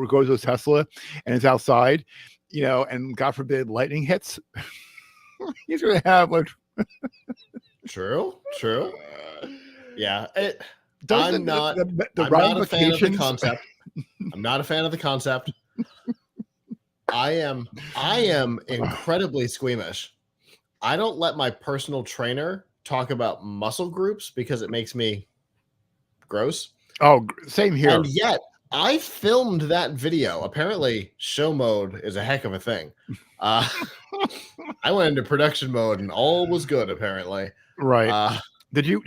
goes to a Tesla and it's outside, and God forbid lightning hits, he's going to have like. True. Yeah. I'm not a fan of the concept. I'm not a fan of the concept. I am incredibly squeamish. I don't let my personal trainer talk about muscle groups because it makes me gross. Oh, same here. And yet I filmed that video. Apparently show mode is a heck of a thing. I went into production mode and all was good apparently. Right. Did you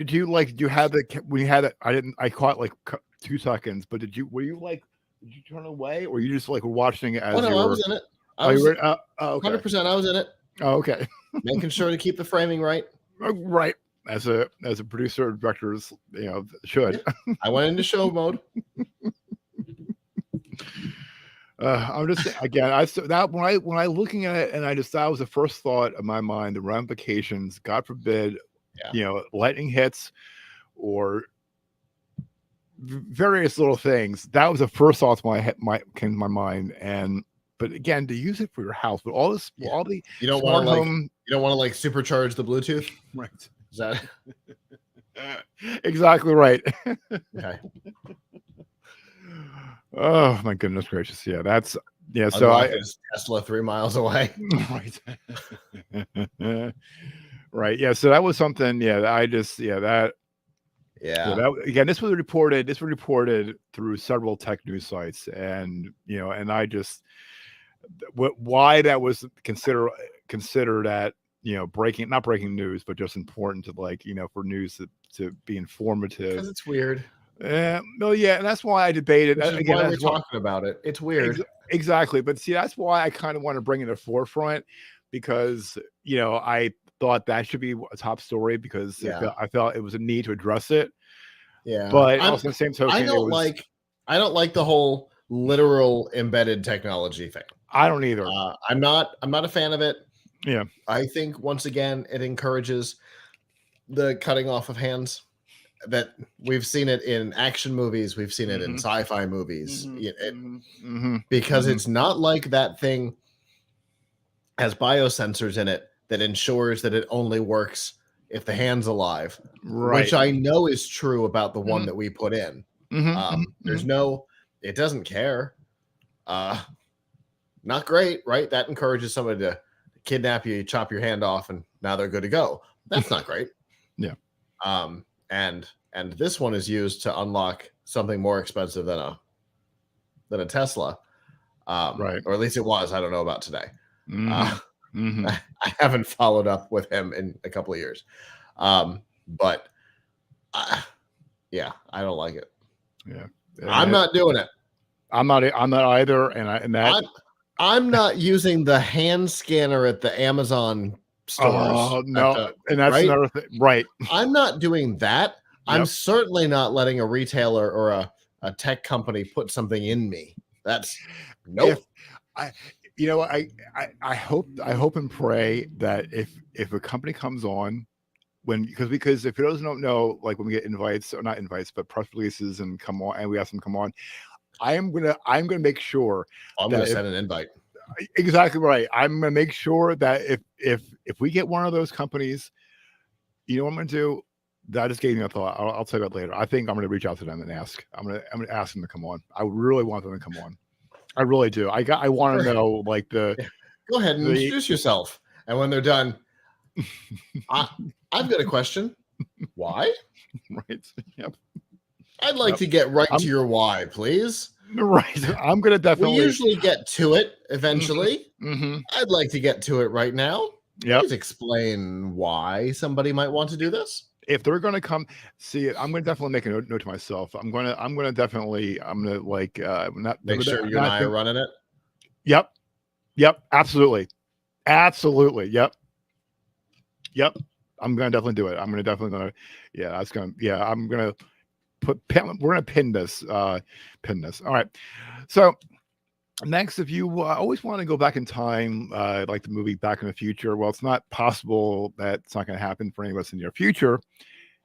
have the, when you had it, I caught like 2 seconds, but did you turn away, or you just like were watching it as I was in it. Okay. 100% I was in it. Oh, okay. Making sure to keep the framing right. Right. As a producer, directors, should. I went into show mode. I'm just again, that when I looking at it, and that was the first thought of my mind, the ramifications, God forbid, lightning hits or various little things. That was the first thought came to my mind. But again, to use it for your house, but all this, all the you don't want to like supercharge the Bluetooth, right? Is that exactly right? Okay. Oh my goodness gracious! Yeah, that's So Tesla 3 miles away. Right. Right. Yeah. So that was something. Yeah. That again, this was reported through several tech news sites, and I just why that was considered at not breaking news, but just important to for news to be informative. Because it's weird. No, yeah, and that's why I debated. Again, why we're talking about it. It's weird. Exactly, but see, that's why I kind of want to bring it to the forefront, because I thought that should be a top story, because I felt it was a need to address it. Yeah, but also the same token, I don't like the whole literal embedded technology thing. I don't either. I'm not a fan of it. Yeah, I think once again it encourages the cutting off of hands. That we've seen it in action movies, we've seen it in sci-fi movies, because it's not like that thing has biosensors in it that ensures that it only works if the hand's alive, which I know is true about the one that we put in. There's it doesn't care. Not great, right? That encourages somebody to kidnap you, chop your hand off, and now they're good to go. That's not great. Yeah. And this one is used to unlock something more expensive than a Tesla, right? Or at least it was. I don't know about today. I haven't followed up with him in a couple of years, but I don't like it. Yeah, I'm not doing it. I'm not either, I'm not using the hand scanner at the Amazon stores. Oh no, and that's another thing, right? I'm not doing that. I'm certainly not letting a retailer or a tech company put something in me. That's nope. I hope and pray that if a company comes on, because if it doesn't know, like when we get invites, or not invites, but press releases and come on, and we ask them to come on, I'm gonna make sure I'm gonna send an invite. Exactly right. I'm gonna make sure that if we get one of those companies, you know what I'm gonna do? That just gave me a thought. I'll tell you that later. I think I'm going to reach out to them and ask. I'm going to ask them to come on. I really want them to come on. I really do. I want to know go ahead and introduce yourself. And when they're done, I've got a question. Why? Right. Yep. I'd like to get right to your why, please. Right. I'm going to definitely. We usually get to it eventually. I'd like to get to it right now. Yeah. Please explain why somebody might want to do this. If they're going to come see it, I'm going to definitely make a note to myself. I'm going to make sure you and I are running it. Yep. Absolutely. Yep. I'm going to definitely do it. I'm going to we're going to pin this. All right. So next, if you always want to go back in time, like the movie Back in the Future, well, it's not possible that it's not going to happen for any of us in the near future.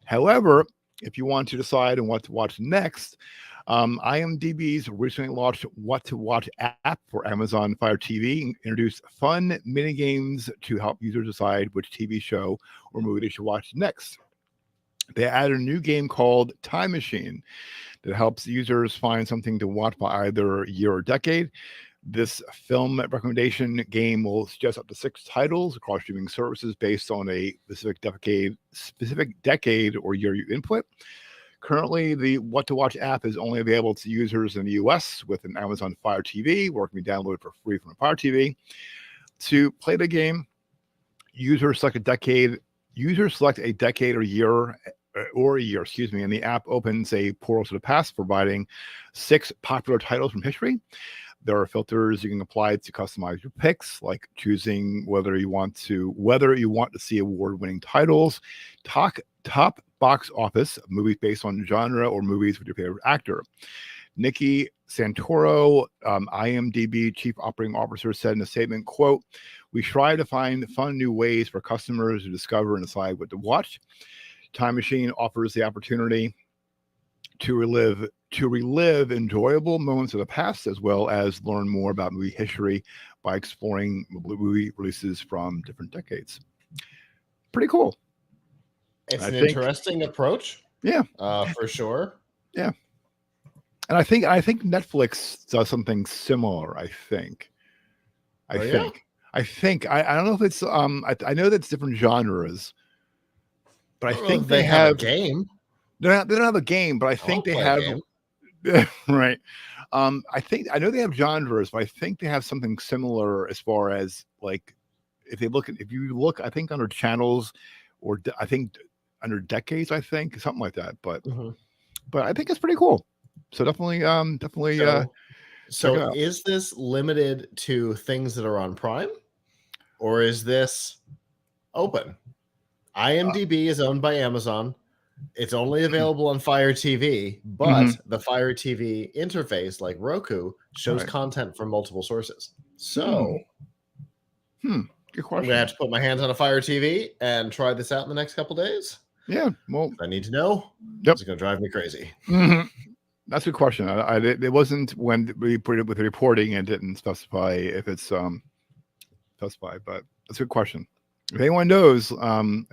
However, if you want to decide on what to watch next, IMDb's recently launched What to Watch app for Amazon Fire TV introduced fun mini games to help users decide which TV show or movie they should watch next. They added a new game called Time Machine that helps users find something to watch by either year or decade. This film recommendation game will suggest up to 6 titles across streaming services based on a specific decade or year you input. Currently, the What to Watch app is only available to users in the US with an Amazon Fire TV, where it can be downloaded for free from a Fire TV. To play the game, users select a decade or year, and the app opens a portal to the past, providing 6 popular titles from history. There are filters you can apply to customize your picks, like choosing whether you want to see award-winning titles, top box office movies based on genre, or movies with your favorite actor. Nikki Santoro, IMDb Chief Operating Officer, said in a statement, quote, "We try to find fun new ways for customers to discover and decide what to watch. Time Machine offers the opportunity to relive enjoyable moments of the past, as well as learn more about movie history by exploring movie releases from different decades." Pretty cool. It's an interesting approach. Yeah. For sure. Yeah. And I think Netflix does something similar, I think. I don't know if it's I know that's different genres, but I think they have a game. They don't have a game, but I think they have right. I know they have genres, but I think they have something similar as far as like if you look, I think under channels, or I think under decades, I think something like that. But I think it's pretty cool. So definitely. So is this limited to things that are on Prime, or is this open? IMDb is owned by Amazon. It's only available on Fire TV, but the Fire TV interface, like Roku, shows content from multiple sources. So, good question. I'm gonna have to put my hands on a Fire TV and try this out in the next couple days. Yeah, well, I need to know. Yep. It's gonna drive me crazy. That's a good question. It wasn't when we put it with the reporting and didn't specify if it's specified, but that's a good question. If anyone knows, let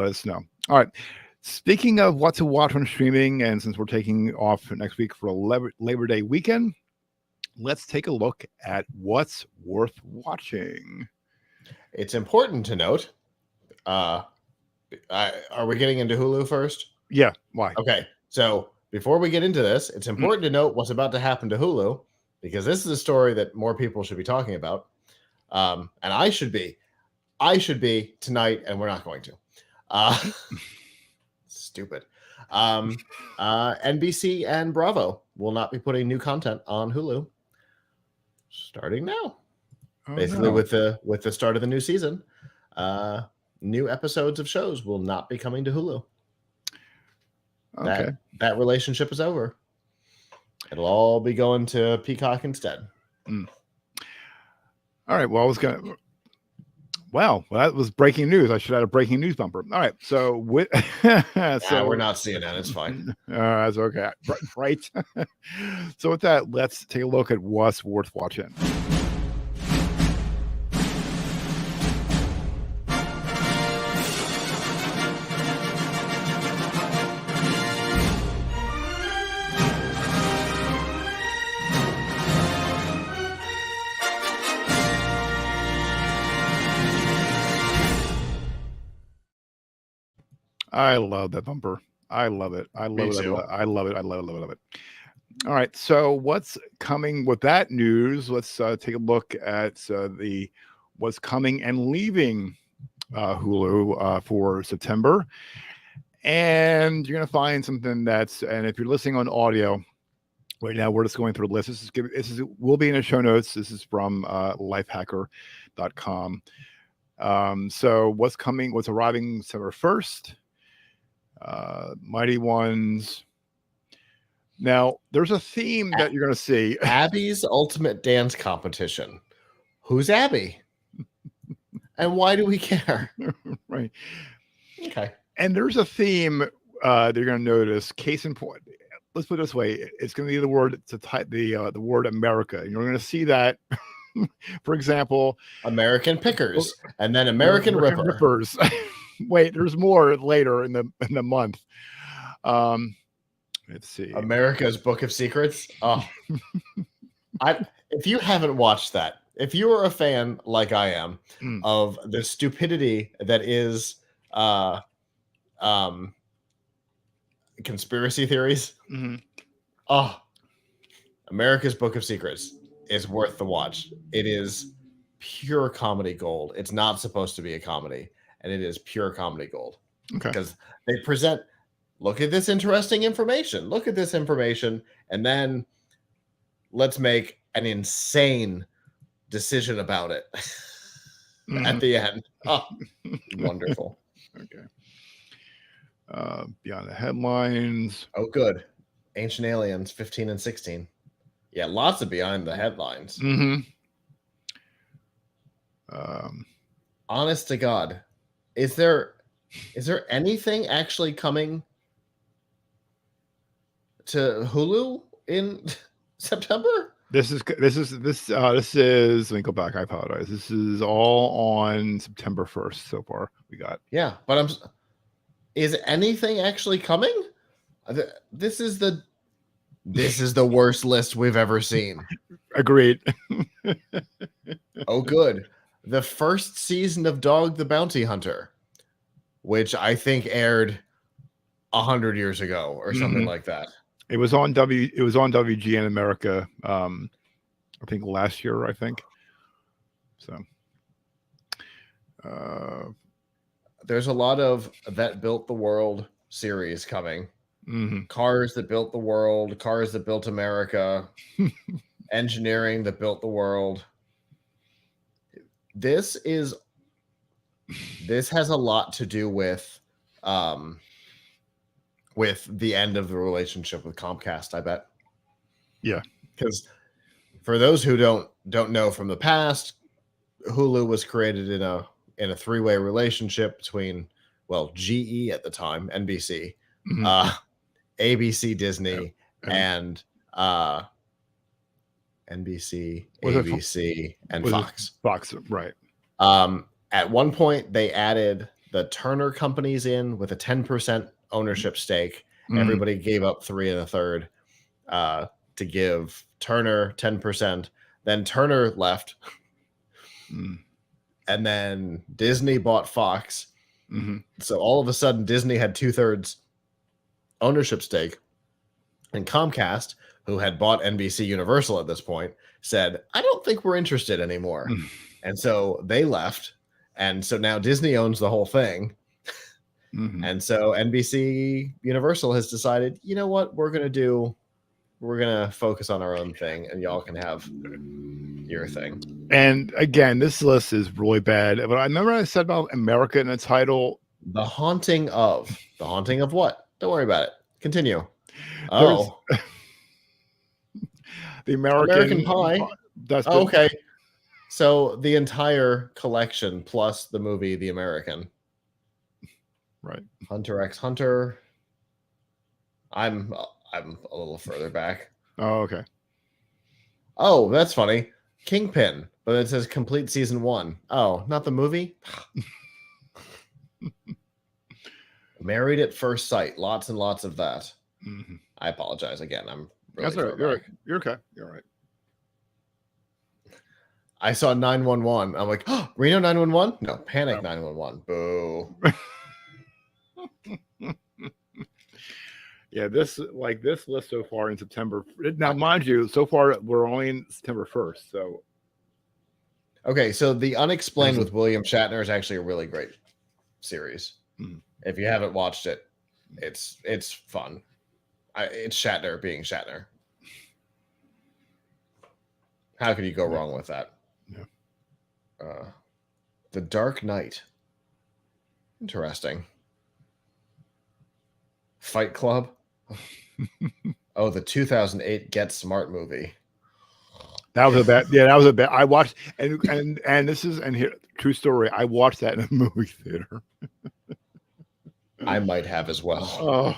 us know. All right. Speaking of what to watch on streaming, and since we're taking off next week for a Labor Day weekend, let's take a look at what's worth watching. It's important to note. Are we getting into Hulu first? Yeah. Why? Okay. So before we get into this, it's important to note what's about to happen to Hulu, because this is a story that more people should be talking about. And I should be tonight, and we're not going to. Stupid. NBC and Bravo will not be putting new content on Hulu starting now. With the start of the new season, new episodes of shows will not be coming to Hulu. Okay. That relationship is over. It'll all be going to Peacock instead. All right. Well, Wow, well, that was breaking news. I should add a breaking news bumper. All right, so we're not CNN. It's fine. That's okay, right? So with that, let's take a look at what's worth watching. I love that bumper. I love it. I love it. I love it. I love it. All right. So what's coming with that news? Let's take a look at what's coming and leaving Hulu for September. And you're going to find something and if you're listening on audio right now, we're just going through the list. This will be in the show notes. This is from lifehacker.com. So what's arriving September 1st? Mighty Ones. Now, there's a theme that you're going to see. Abby's Ultimate Dance Competition. Who's Abby? And why do we care? Right. Okay. And there's a theme that you're going to notice. Case in point. Let's put it this way. It's going to be the word the word America. And you're going to see that, for example, American Pickers and then American Rippers. wait, there's more later in the month. Let's see. America's Book of Secrets. Oh, if you haven't watched that, if you are a fan like I am of the stupidity that is conspiracy theories, oh, America's Book of Secrets is worth the watch. It is pure comedy gold. It's not supposed to be a comedy, and it is pure comedy gold. Okay. Because they present, look at this interesting information. Look at this information, and then let's make an insane decision about it at the end. Oh, wonderful. Okay. Beyond the headlines. Oh, good. Ancient Aliens 15 and 16. Yeah, lots of behind the headlines. Honest to God, is there anything actually coming to Hulu in September? This is let me go back. I apologize. This is all on September 1st so far. We got. Yeah, but is anything actually coming? This is the worst list we've ever seen. Agreed. Oh, good. The first season of Dog the Bounty Hunter, which I think aired 100 years ago or something like that. It was on WGN America. I think last year. I think so. There's a lot of That Built the World series coming. Cars that built the world, cars that built America, engineering that built the world. This has a lot to do with the end of the relationship with Comcast, I bet. Yeah. Because for those who don't know from the past, Hulu was created in a three-way relationship between, well, GE at the time, NBC, ABC, Disney, and NBC, ABC, and Fox. Fox, right. At one point, they added the Turner companies in with a 10% ownership stake. Everybody gave up 3 1/3 to give Turner 10%. Then Turner left. And then Disney bought Fox. So all of a sudden, Disney had 2/3 ownership stake. And Comcast, who had bought NBC Universal at this point, said, I don't think we're interested anymore. And so they left. And so now Disney owns the whole thing. And so NBC Universal has decided, you know what, we're going to focus on our own thing, and y'all can have your thing. And again, this list is really bad. But I remember I said about America in the title. The haunting of what? Don't worry about it. Continue. Oh, the American Pie. That's okay. So the entire collection plus the movie The American. Right. Hunter x Hunter. I'm a little further back. Oh, okay. Oh, that's funny. Kingpin, but it says complete season 1. Oh, not the movie? Married at First Sight. Lots and lots of that. I apologize again. I'm really that's all right. You're okay. You're right. I saw 911. I'm like, oh, Reno 911? No, Panic 911. Boo. Yeah, this list so far in September. Now, mind you, so far we're only in September 1st. So, okay, so The Unexplained with William Shatner is actually a really great series. If you haven't watched it, it's fun. It's Shatner being Shatner. How could you go wrong with that? Yeah. The Dark Knight. Interesting. Fight Club. Oh, the 2008 Get Smart movie. That was a bad. Yeah, that was a bad. I watched and this is here true story. I watched that in a movie theater. I might have as well. Oh,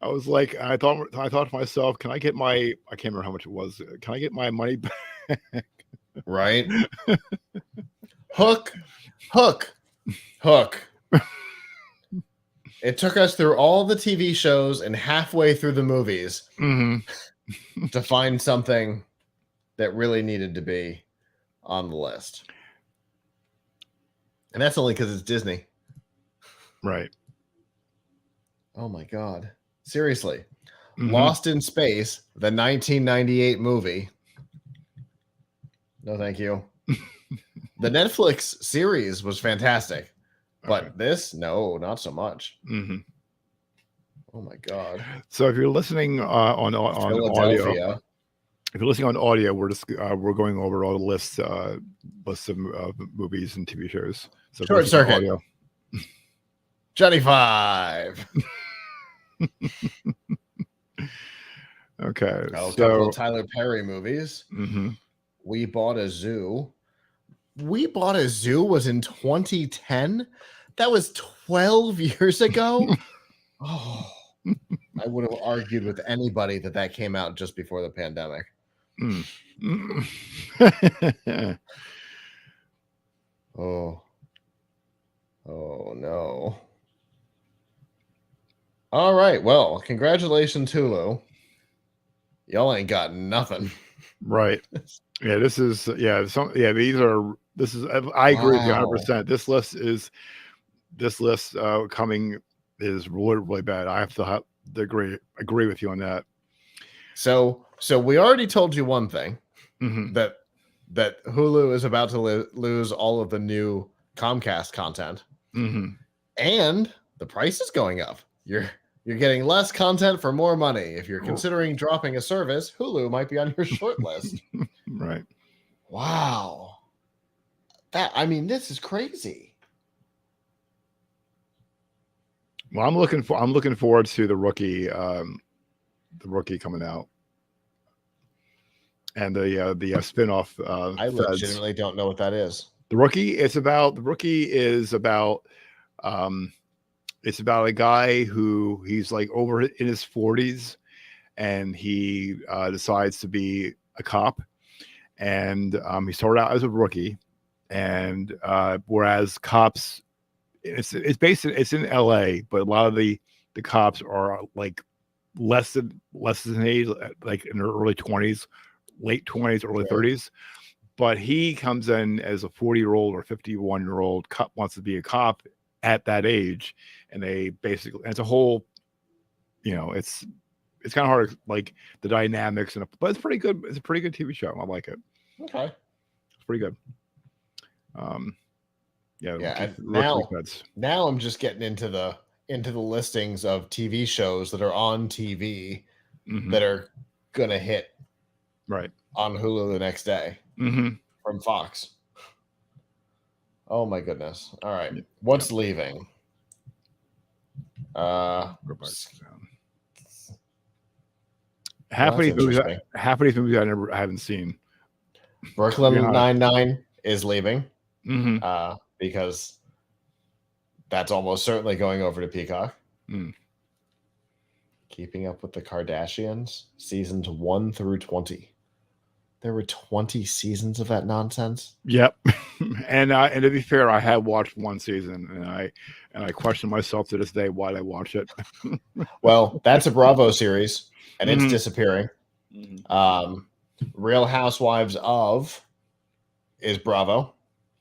I was like, I thought to myself, can I get my? I can't remember how much it was. Can I get my money back? Right. Hook. It took us through all the TV shows and halfway through the movies to find something that really needed to be on the list. And that's only because it's Disney. Right. Oh my God. Seriously. Lost in Space, the 1998 movie. No, thank you. The Netflix series was fantastic. But this, no, not so much. Oh my God. So if you're listening on audio, if you're listening on audio, we're just we're going over all the lists of movies and TV shows. So Short Circuit. Johnny Five. Okay. A couple of Tyler Perry movies. Mm-hmm. We Bought a Zoo. We Bought a Zoo was in 2010. That was 12 years ago. Oh, I would have argued with anybody that came out just before the pandemic. Oh no. All right. Well, congratulations, Hulu. Y'all ain't got nothing. Right. Yeah, this is I agree with you 100%. This list coming is really, really bad. I have to agree with you on that. So we already told you one thing, that Hulu is about to lose all of the new Comcast content, and the price is going up. You're getting less content for more money. If you're considering dropping a service, Hulu might be on your short list. Right. Wow. This is crazy. Well, I'm looking forward to the Rookie coming out, and the spinoff. I legitimately don't know what that is. The Rookie is about it's about a guy who he's like over in his 40s, and he decides to be a cop, and he started out as a rookie, and whereas cops, it's in LA, but a lot of the cops are like less than age, like in their early 20s, late 20s, early 30s. But he comes in as a 40-year-old or 51-year-old cop, wants to be a cop at that age, and they basically, it's a whole, it's kind of hard, like the dynamics, but it's pretty good. It's a pretty good TV show. I like it. Okay, it's pretty good. Now I'm just getting into the listings of TV shows that are on TV that are gonna hit right on Hulu the next day from Fox. Oh my goodness! All right, what's leaving? Go back down. Half of these movies I haven't seen. Brooklyn Nine-Nine is leaving because that's almost certainly going over to Peacock. Keeping Up with the Kardashians, seasons 1 through 20. There were 20 seasons of that nonsense. Yep. And to be fair, I had watched one season, and I question myself to this day why did I watch it. Well, that's a Bravo series, and it's disappearing. Real Housewives of is Bravo,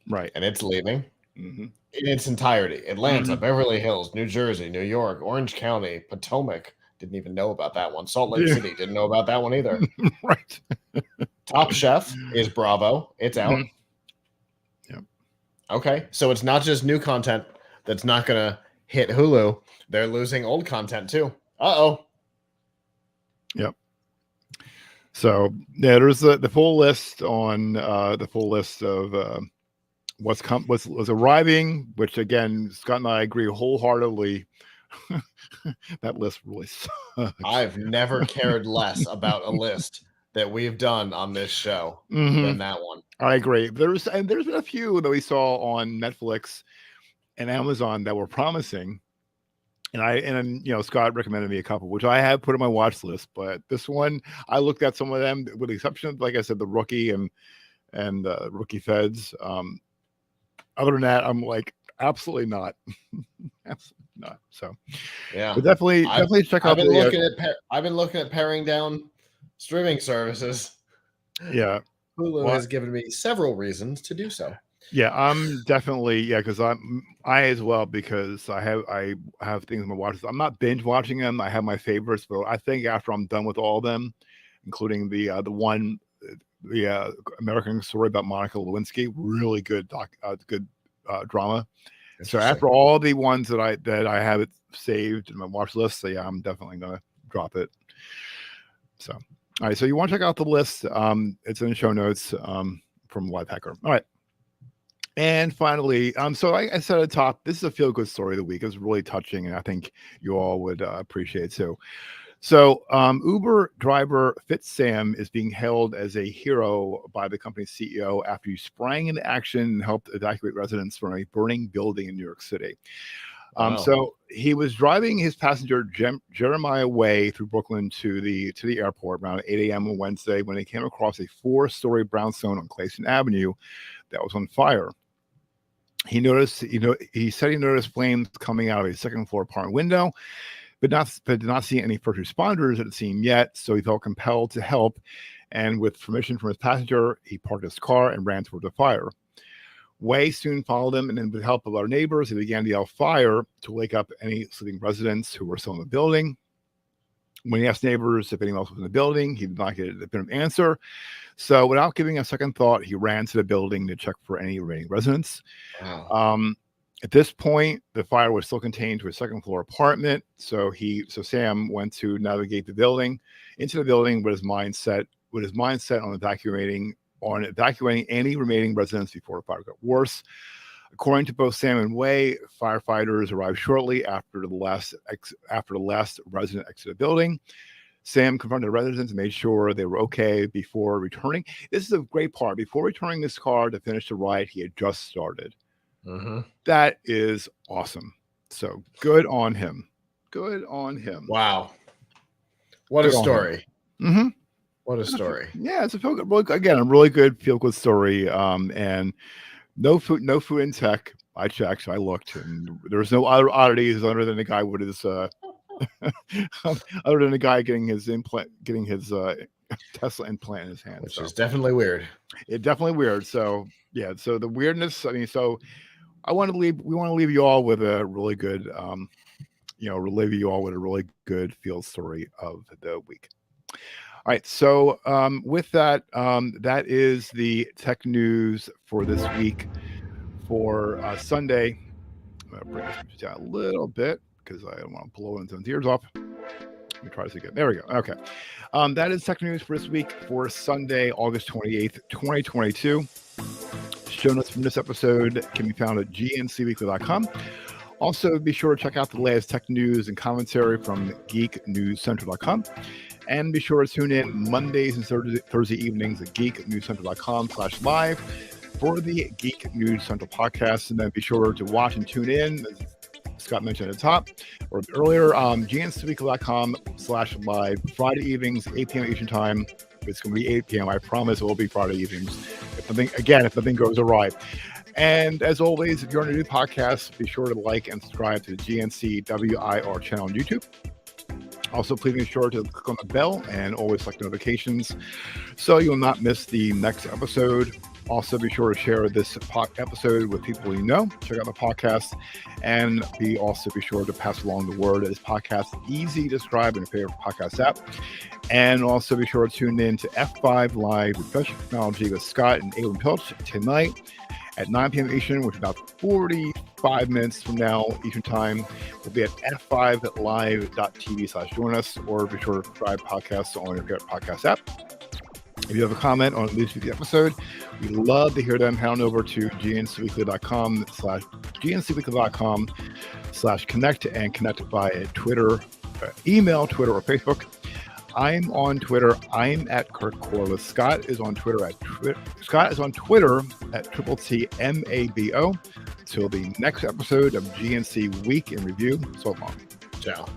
right? And it's leaving in its entirety. Atlanta, Beverly Hills, New Jersey, New York, Orange County, Potomac. Didn't even know about that one. Salt Lake City, didn't know about that one either. Right. Top Chef is Bravo. It's out. Yep. Okay, so it's not just new content that's not going to hit Hulu. They're losing old content too. Uh-oh. Yep. So yeah, there's the full list on the full list of what's arriving, which again, Scott and I agree wholeheartedly. That list really sucks. I've never cared less about a list that we've done on this show than that one. I agree. There's been a few that we saw on Netflix and Amazon that were promising. And Scott recommended me a couple, which I have put on my watch list. But this one, I looked at some of them, with the exception of, like I said, the Rookie and Rookie Feds. Other than that, I'm like, absolutely not. Absolutely whatnot. So yeah, but definitely check out. I've been looking at paring down streaming services. Yeah, Hulu has given me several reasons to do so. Yeah, I'm definitely because I as well, because I have things in my watches. I'm not binge watching them. I have my favorites, but I think after I'm done with all of them, including the American Story about Monica Lewinsky, really good drama. So after all the ones that I have it saved in my watch list, so yeah, I'm definitely gonna drop it. So all right, so you want to check out the list? It's in the show notes from Lifehacker. All right. And finally, so I said at the top, this is a feel-good story of the week. It was really touching, and I think you all would appreciate it too. So Uber driver Fitz Sam is being hailed as a hero by the company's CEO after he sprang into action and helped evacuate residents from a burning building in New York City. Wow. So he was driving his passenger Jeremiah Way through Brooklyn to the airport around 8 a.m. on Wednesday when he came across a 4-story brownstone on Clayton Avenue that was on fire. He said he noticed flames coming out of a second-floor apartment window, but did not see any first responders at the scene yet. So he felt compelled to help, and with permission from his passenger, he parked his car and ran toward the fire. Way soon followed him, and then with the help of our neighbors, he began to yell fire to wake up any sleeping residents who were still in the building. When he asked neighbors if anyone else was in the building, he did not get a definitive answer. So without giving a second thought, he ran to the building to check for any remaining residents. Wow. At this point, the fire was still contained to a second-floor apartment. So Sam went to navigate into the building with his mind set on evacuating any remaining residents before the fire got worse. According to both Sam and Way, firefighters arrived shortly after the last resident exited the building. Sam confronted the residents and made sure they were okay before returning. This is a great part. Before returning this car to finish the ride, he had just started. Mm-hmm. That is awesome. So good on him. Good on him. Wow. What a story. Mm-hmm. What a story. Yeah, it's a really good feel-good story. And no food in tech. I checked. I looked, and there's no other oddities other than the guy with his other than the guy getting his Tesla implant in his hand, which is definitely weird. It's definitely weird. So yeah, so the weirdness. I mean, so we want to leave you all with a really good, relive you all with a really good field story of the week. All right, so with that, that is the tech news for this week for Sunday. I'm going to bring this down a little bit because I don't want to blow anyone's ears off. Let me try this again. There we go. Okay. That is tech news for this week for Sunday, August 28th, 2022. Show notes from this episode can be found at gncweekly.com. Also, be sure to check out the latest tech news and commentary from geeknewscentral.com. And be sure to tune in Mondays and Thursday evenings at geeknewscentral.com/live for the Geek News Central podcast. And then be sure to watch and tune in, as Scott mentioned at the top or earlier, gncweekly.com/live Friday evenings, 8 p.m. Eastern time. It's going to be 8 p.m. I promise it will be Friday evenings. If nothing goes awry. And as always, if you're on a new podcast, be sure to like and subscribe to the GNC WIR channel on YouTube. Also, please be sure to click on the bell and always select notifications so you'll not miss the next episode. Also, be sure to share this episode with people you know. Check out the podcast, and be sure to pass along the word that this podcast is easy to subscribe in your favorite podcast app. And also be sure to tune in to F5 Live Refresh Technology with Scott and Elon Pilch tonight at 9 p.m. Eastern, which is about 45 minutes from now Eastern time. We'll be at f5live.tv/join us, or be sure to subscribe podcasts on your favorite podcast app. If you have a comment on this week's episode, we'd love to hear them. Head on over to gncweekly.com/connect and connect via Twitter, email, Twitter, or Facebook. I'm on Twitter. I'm at Kirk Corliss. Scott is on Twitter at TTMABO. Till the next episode of GNC Week in Review. So long. Ciao.